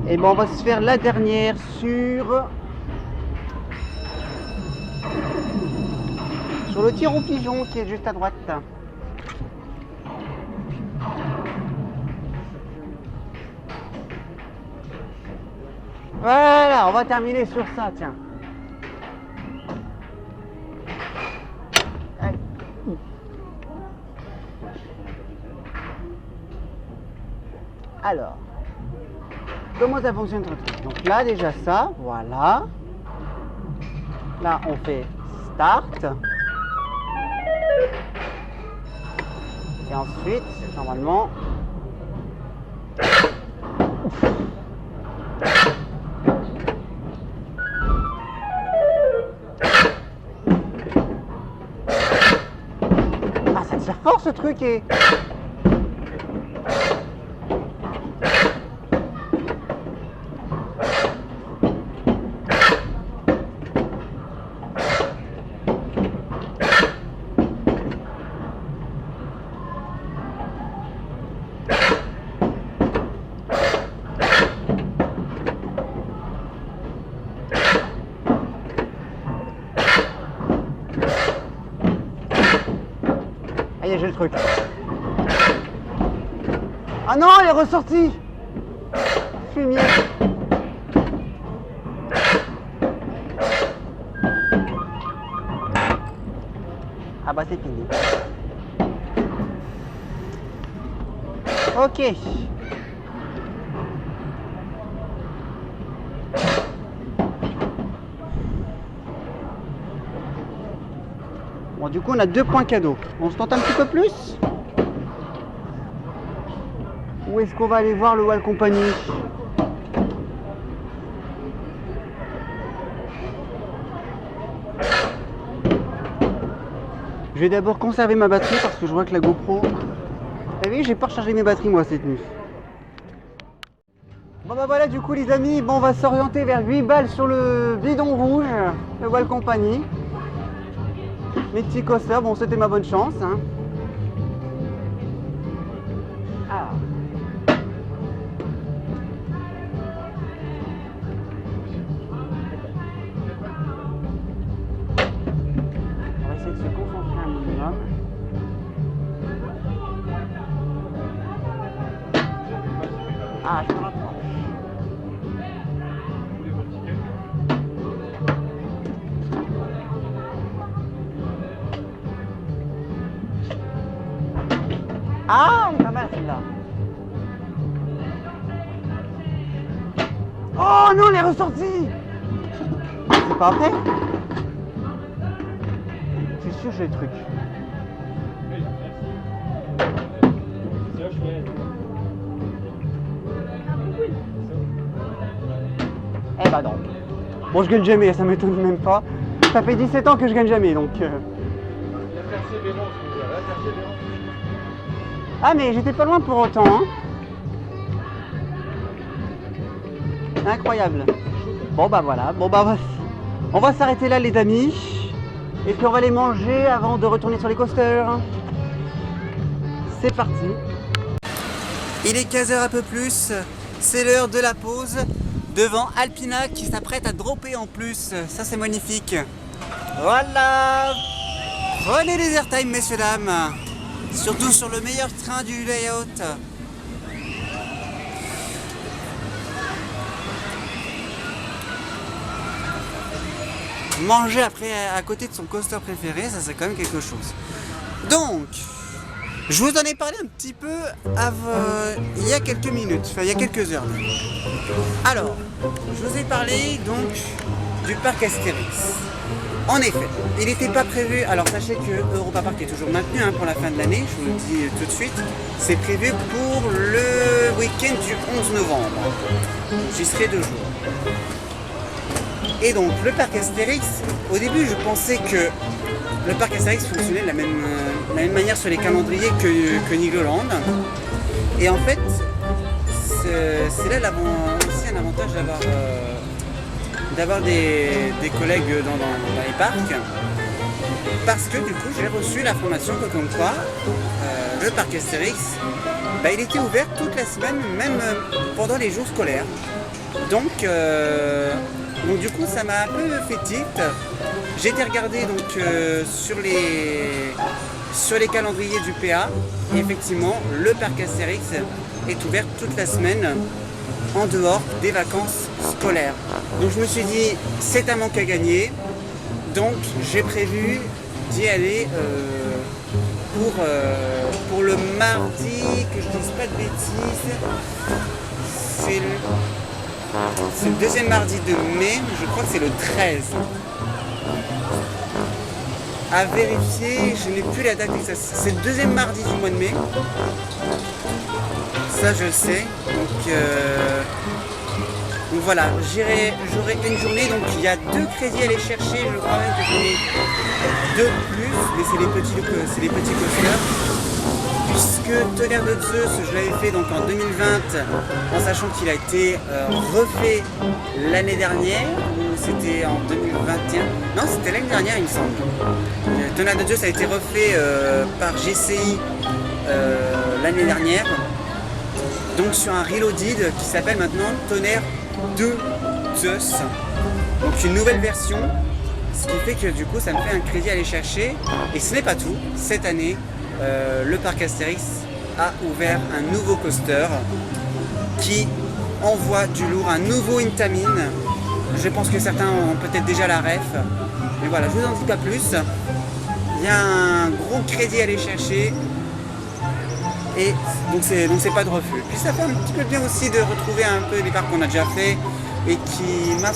Et bon, on va se faire la dernière sur le tir au pigeon qui est juste à droite. Voilà, on va terminer sur ça, tiens. Allez. Alors, comment ça fonctionne? Donc là, déjà ça, voilà. Là, on fait start. Et ensuite, normalement, ah, ça tire fort ce truc et... Allez, j'ai le truc. Ah non, il est ressorti. Fumier. Ah bah c'est fini. Ok. Bon, du coup, on a 2 points cadeaux. On se tente un petit peu plus? Où est-ce qu'on va aller voir le Wall Company? Je vais d'abord conserver ma batterie parce que je vois que la GoPro... Eh oui, j'ai pas rechargé mes batteries moi cette nuit. Bon bah voilà, du coup les amis, bon, on va s'orienter vers 8 balles sur le bidon rouge, le Wall Company. Mes petits coasters, bon c'était ma bonne chance. Hein. Ah. On va essayer de se concentrer un minimum. Ah, je me rapproche. Ah, elle est pas mal celle-là. Oh non, elle est ressortie. C'est pas vrai? Je suis sûr que j'ai le truc. Eh bah non. Bon, je gagne jamais, ça m'étonne même pas. Ça fait 17 ans que je gagne jamais, donc... Ah, mais j'étais pas loin pour autant, hein. Incroyable. Bon bah voilà, bon bah on va s'arrêter là les amis. Et puis on va aller manger avant de retourner sur les coasters. C'est parti. Il est 15h un peu plus, c'est l'heure de la pause. Devant Alpina qui s'apprête à dropper en plus. Ça c'est magnifique. Voilà. Prenez les airtime messieurs dames. Surtout sur le meilleur train du layout. Manger après à côté de son coaster préféré, ça c'est quand même quelque chose. Donc, je vous en ai parlé un petit peu il y a quelques minutes, enfin il y a quelques heures. Alors, je vous ai parlé donc du parc Astérix. En effet, il n'était pas prévu, alors sachez que Europa Park est toujours maintenu hein, pour la fin de l'année, je vous le dis tout de suite. C'est prévu pour le week-end du 11 novembre. J'y serai 2 jours. Et donc le parc Astérix, au début je pensais que le parc Astérix fonctionnait de la même manière sur les calendriers que Nigloland. Et en fait, c'est là aussi un avantage d'avoir des collègues dans les parcs. Parce que du coup j'ai reçu l'information que comme quoi le parc Astérix, il était ouvert toute la semaine, même pendant les jours scolaires. Donc du coup ça m'a un peu fait tilt. J'ai été regarder donc sur les calendriers du PA et effectivement le parc Astérix est ouvert toute la semaine en dehors des vacances scolaires. Donc je me suis dit c'est un manque à gagner, donc j'ai prévu d'y aller pour le mardi, que je dise pas de bêtises, c'est le deuxième mardi de mai, je crois que c'est le 13. À vérifier, je n'ai plus la date exacte. C'est le deuxième mardi du mois de mai. Ça je le sais. Donc voilà, j'aurai une journée, donc il y a 2 crédits à aller chercher, je crois même que j'en ai 2 plus, mais c'est les petits coasters. Puisque Tonnerre de Zeus, je l'avais fait donc en 2020, en sachant qu'il a été refait l'année dernière, ou c'était en 2021, non c'était l'année dernière il me semble. Tonnerre de Zeus a été refait par GCI l'année dernière, donc sur un reloaded qui s'appelle maintenant Tonnerre 2 Zeus, donc une nouvelle version, ce qui fait que du coup ça me fait un crédit à aller chercher. Et ce n'est pas tout, cette année le parc Astérix a ouvert un nouveau coaster qui envoie du lourd, un nouveau Intamin. Je pense que certains ont peut-être déjà la ref, mais voilà, je vous en dis pas plus. Il y a un gros crédit à aller chercher et donc c'est pas de refus. Puis ça fait un petit peu bien aussi de retrouver un peu les parcs qu'on a déjà fait et qui m'a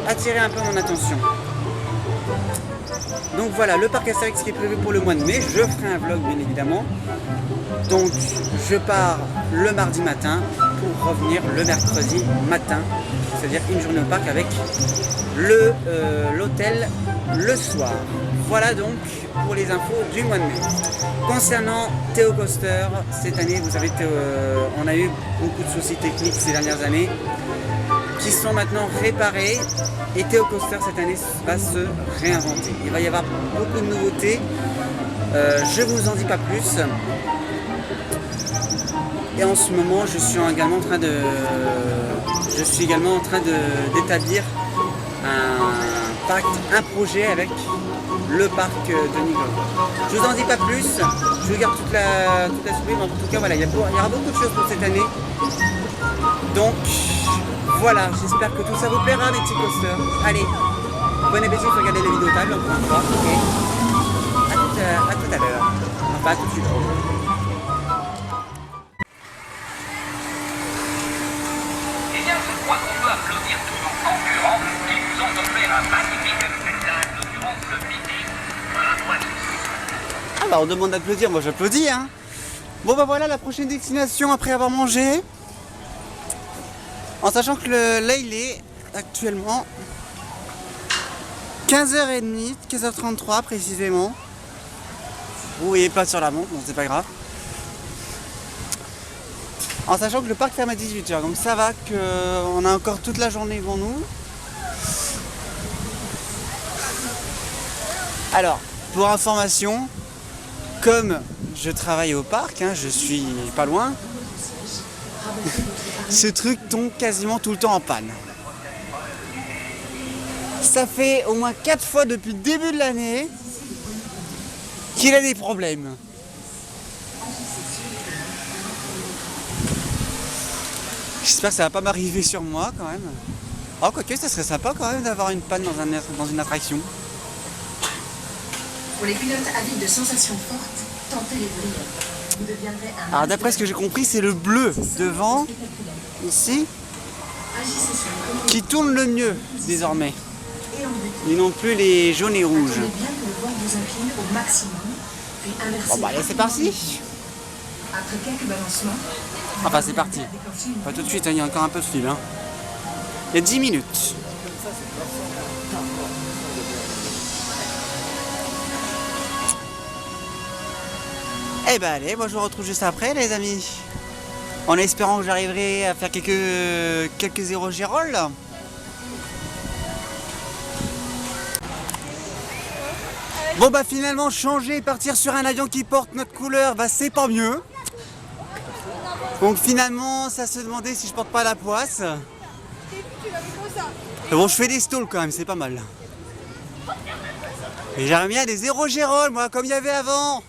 attiré un peu mon attention. Donc voilà, le parc Astérix qui est prévu pour le mois de mai. Je ferai un vlog bien évidemment. Donc je pars le mardi matin pour revenir le mercredi matin. C'est-à-dire une journée au parc avec l'hôtel le soir. Voilà donc pour les infos du mois de mai. Concernant Théo Coaster, cette année, vous savez, on a eu beaucoup de soucis techniques ces dernières années qui sont maintenant réparés. Et Théo Coaster cette année va se réinventer. Il va y avoir beaucoup de nouveautés. Je vous en dis pas plus. Et en ce moment, je suis également en train d'établir un projet avec le parc de Nigloland. Je vous en dis pas plus. Je vous garde toute la souris, mais en tout cas, voilà, il y aura beaucoup de choses pour cette année. Donc, voilà, j'espère que tout ça vous plaira, mes petits coasters. Allez, bon appétit, regardez la vidéo table encore une fois. Et à tout à l'heure. Enfin, à tout de suite. Eh bien, je crois qu'on peut applaudir tous nos concurrents qui nous ont offert un magnifique spectacle, en l'occurrence le midi. Bravo à tous. Ah bah on demande d'applaudir, moi j'applaudis hein. Bon bah voilà la prochaine destination après avoir mangé. En sachant que là il est actuellement 15h30, 15h33 précisément. Vous voyez pas sur la montre, bon c'est pas grave. En sachant que le parc ferme à 18h, donc ça va qu'on a encore toute la journée devant nous. Alors, pour information, comme je travaille au parc, hein, je suis pas loin, ce truc tombe quasiment tout le temps en panne. Ça fait au moins 4 fois depuis le début de l'année qu'il a des problèmes. J'espère que ça va pas m'arriver sur moi quand même. Oh quoique ça serait sympa quand même d'avoir une panne dans une attraction. Pour les pilotes avides de sensations fortes, tentez les brillants. Vous deviendrez un... Alors d'après ce que j'ai compris, c'est le bleu devant, ici, qui tourne le mieux désormais. Et non plus les jaunes et rouges. Attendez bien que le vent vous incline au maximum, puis inversez. Bon bah allez c'est parti. Après quelques balancements, Enfin c'est parti. Pas tout de suite, hein, il y a encore un peu de fil. Hein. Il y a 10 minutes. Eh ben allez, moi je vous retrouve juste après les amis. En espérant que j'arriverai à faire quelques aérogéroles. Bon bah finalement changer et partir sur un avion qui porte notre couleur, bah c'est pas mieux. Donc finalement ça se demandait si je porte pas la poisse. Mais bon je fais des stalls quand même, c'est pas mal. Et j'aimerais bien des aérogéroles moi comme il y avait avant.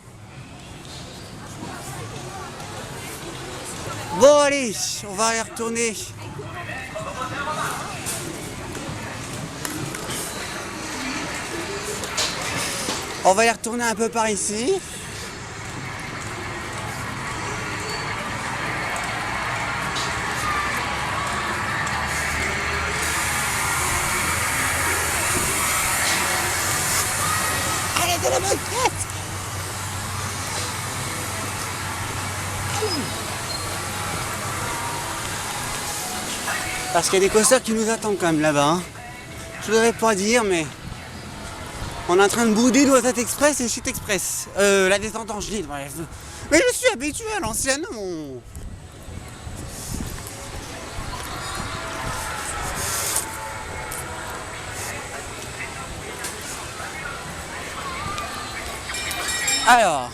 Bon allez, on va y retourner. On va y retourner un peu par ici. Allez de la moquette. Parce qu'il y a des coasters qui nous attendent quand même là-bas. Hein. Je ne devrais pas dire, mais on est en train de bouder l'Ouest Express et Shit Express. La descente en Angeville, bref. Mais je suis habitué à l'ancienne. Alors,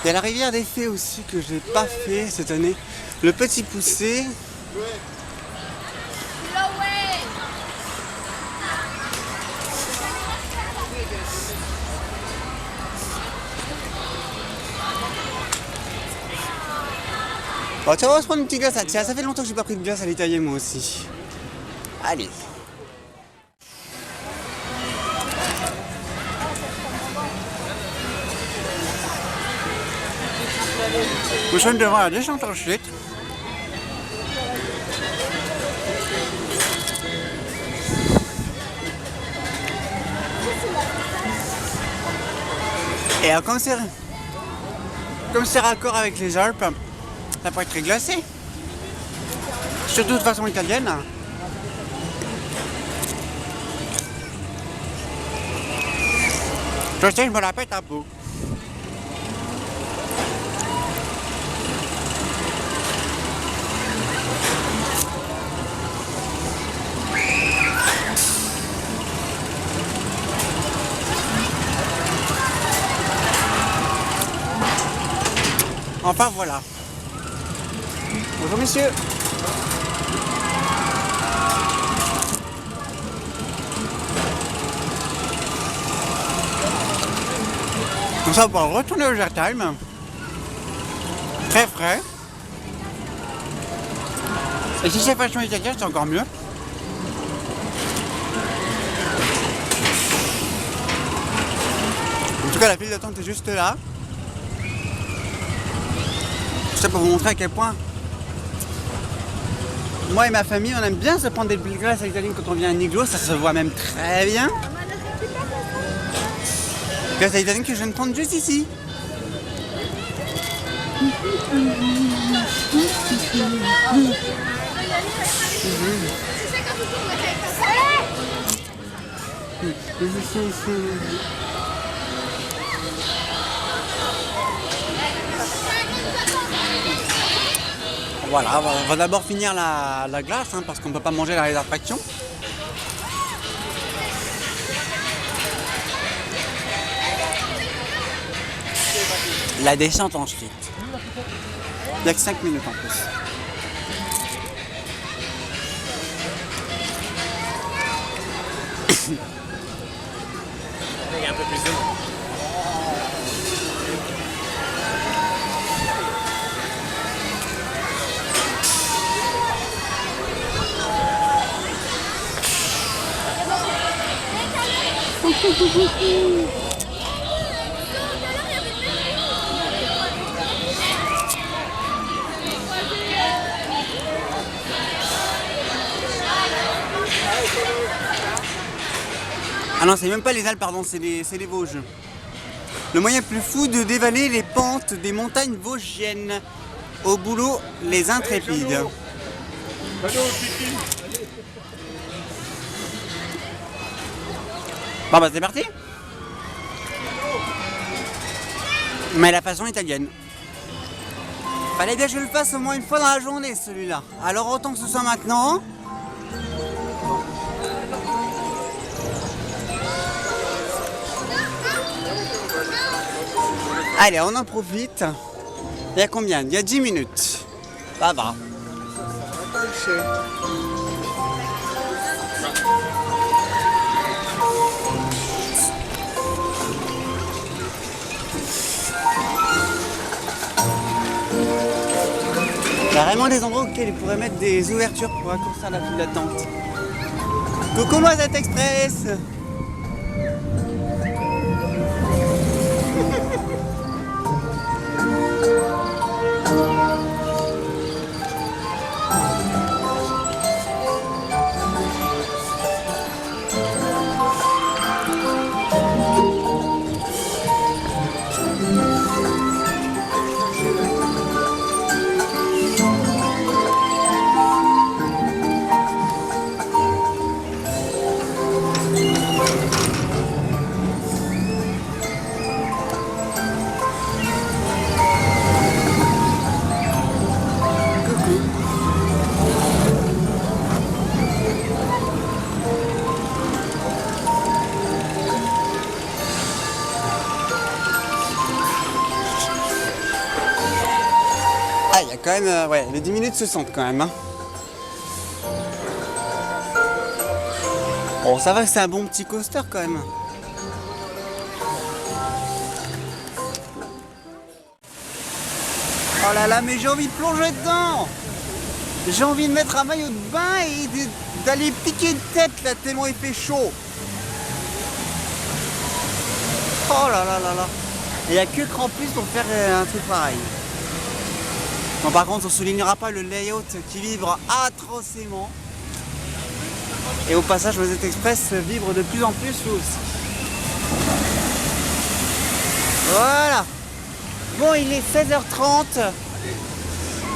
il y a la rivière des Fées aussi que je n'ai pas fait cette année. Le Petit Poussé. Bon, tiens, on va se prendre une petite glace. Tiens, ça fait longtemps que j'ai pas pris de glace à l'italienne moi aussi. Allez. Nous sommes devant la descente en chute. Et comme c'est raccord avec les Alpes, ça peut être très glacé. Surtout de façon italienne. Je sais, je me la pète un peu. Enfin voilà. Bonjour messieurs. Donc ça, on va retourner au Gertheim. Très frais. Et si c'est façon italienne, c'est encore mieux. En tout cas, la file d'attente est juste là. Ça pour vous montrer à quel point moi et ma famille, on aime bien se prendre des bulles glaces à l'italienne quand on vient à Niglo. Ça se voit même très bien. Glace à l'italienne que je viens de prendre juste ici. Voilà, on va d'abord finir la glace hein, parce qu'on ne peut pas manger dans les attractions. La descente ensuite. Il n'y a que 5 minutes en plus. Il y a un peu plus de monde. Ah non, c'est même pas les Alpes, pardon, c'est les Vosges. Le moyen plus fou de dévaler les pentes des montagnes vosgiennes. Au boulot, les intrépides. Bon bah c'est parti. Mais la façon italienne. Fallait bien que je le fasse au moins une fois dans la journée celui-là. Alors autant que ce soit maintenant. Allez, on en profite. Il y a combien? Il y a 10 minutes. Ça va. Il y a vraiment des endroits auxquels ils pourraient mettre des ouvertures pour raccourcir la file d'attente. Coucou Noisette Express. Ah, il y a quand même, ouais, les 10 minutes se sentent quand même. Hein. Bon, ça va que c'est un bon petit coaster quand même. Oh là là, mais j'ai envie de plonger dedans. J'ai envie de mettre un maillot de bain et d'aller piquer une tête là, tellement il fait chaud. Oh là là là là. Et il n'y a que Grand Plus pour faire un truc pareil. Bon, par contre, on ne soulignera pas le layout qui vibre atrocement. Et au passage, Noisette Express vibre de plus en plus aussi. Voilà. Bon, il est 16h30.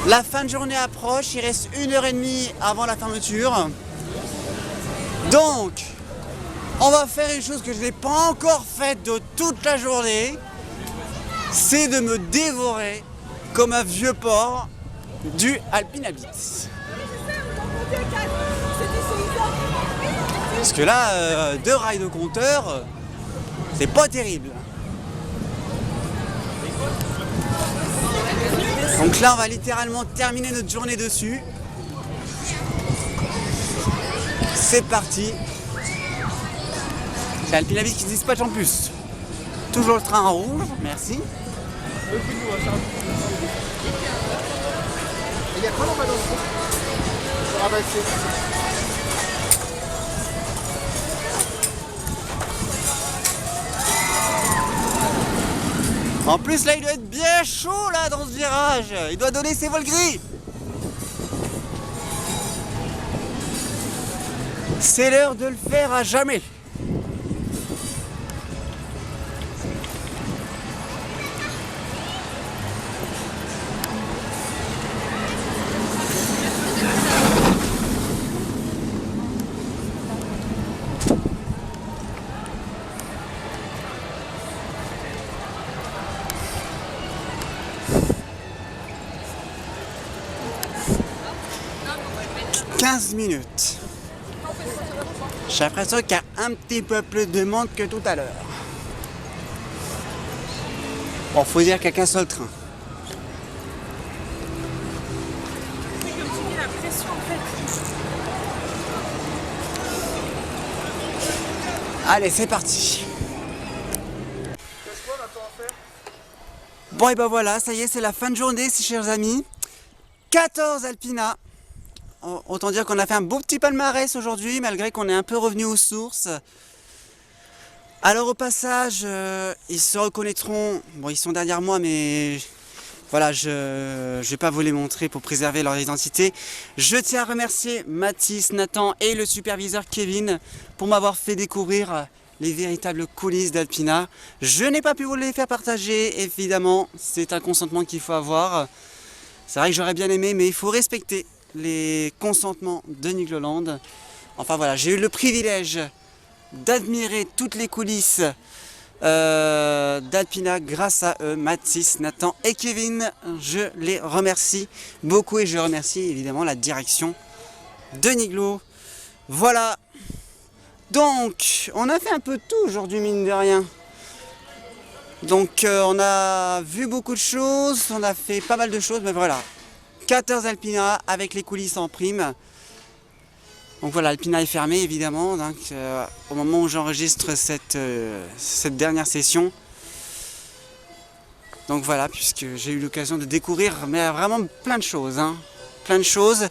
La fin de journée approche. Il reste 1h30 avant la fermeture. Donc, on va faire une chose que je n'ai pas encore faite de toute la journée. C'est de me dévorer comme un vieux porc du Alpinabit. Parce que là, 2 rails de compteur, c'est pas terrible. Donc là, on va littéralement terminer notre journée dessus. C'est parti. C'est Alpinabit qui se dispatche en plus. Toujours le train en rouge, merci. Il y a quoi dans ma danse? Ramasser. En plus là il doit être bien chaud là dans ce virage. Il doit donner ses vols gris. C'est l'heure de le faire à jamais. « 15 minutes. J'ai l'impression qu'il y a un petit peu plus de monde que tout à l'heure. Bon, faut dire qu'il n'y a qu'un seul train. C'est comme tu dis, la pression en fait. Allez, c'est parti. Bon, et ben voilà, ça y est, c'est la fin de journée, si chers amis. 14 Alpina. Autant dire qu'on a fait un beau petit palmarès aujourd'hui, malgré qu'on est un peu revenu aux sources. Alors au passage, ils se reconnaîtront, bon ils sont derrière moi, mais voilà, je vais pas vous les montrer pour préserver leur identité. Je tiens à remercier Mathis, Nathan et le superviseur Kevin pour m'avoir fait découvrir les véritables coulisses d'Alpina. Je n'ai pas pu vous les faire partager, évidemment, c'est un consentement qu'il faut avoir. C'est vrai que j'aurais bien aimé, mais il faut respecter les consentements de Nigloland. Enfin voilà, j'ai eu le privilège d'admirer toutes les coulisses d'Alpina grâce à eux, Mathis, Nathan et Kevin. Je les remercie beaucoup et je remercie évidemment la direction de Niglo. Voilà, donc on a fait un peu de tout aujourd'hui, mine de rien. Donc on a vu beaucoup de choses, on a fait pas mal de choses, mais voilà, 14 Alpina avec les coulisses en prime. Donc voilà, Alpina est fermé évidemment, donc, au moment où j'enregistre cette dernière session. Donc voilà, puisque j'ai eu l'occasion de découvrir mais vraiment plein de choses, hein, plein de choses.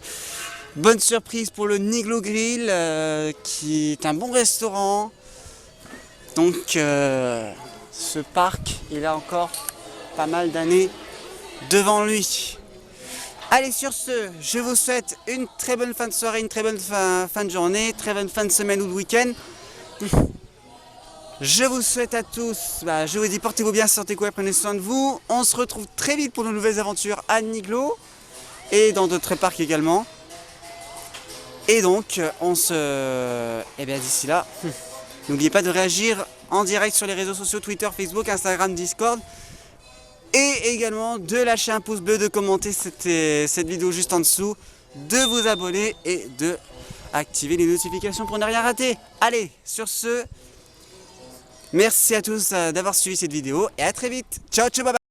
Bonne surprise pour le Niglo Grill, qui est un bon restaurant. Donc ce parc, il a encore pas mal d'années devant lui. Allez, sur ce, je vous souhaite une très bonne fin de soirée, une très bonne fin de journée, très bonne fin de semaine ou de week-end. Je vous souhaite à tous, je vous dis portez-vous bien, sortez quoi, prenez soin de vous. On se retrouve très vite pour de nouvelles aventures à Niglo et dans d'autres parcs également. Et donc, d'ici là, n'oubliez pas de réagir en direct sur les réseaux sociaux, Twitter, Facebook, Instagram, Discord. Et également de lâcher un pouce bleu, de commenter cette vidéo juste en dessous, de vous abonner et de activer les notifications pour ne rien rater. Allez, sur ce, merci à tous d'avoir suivi cette vidéo et à très vite. Ciao, ciao, bye bye.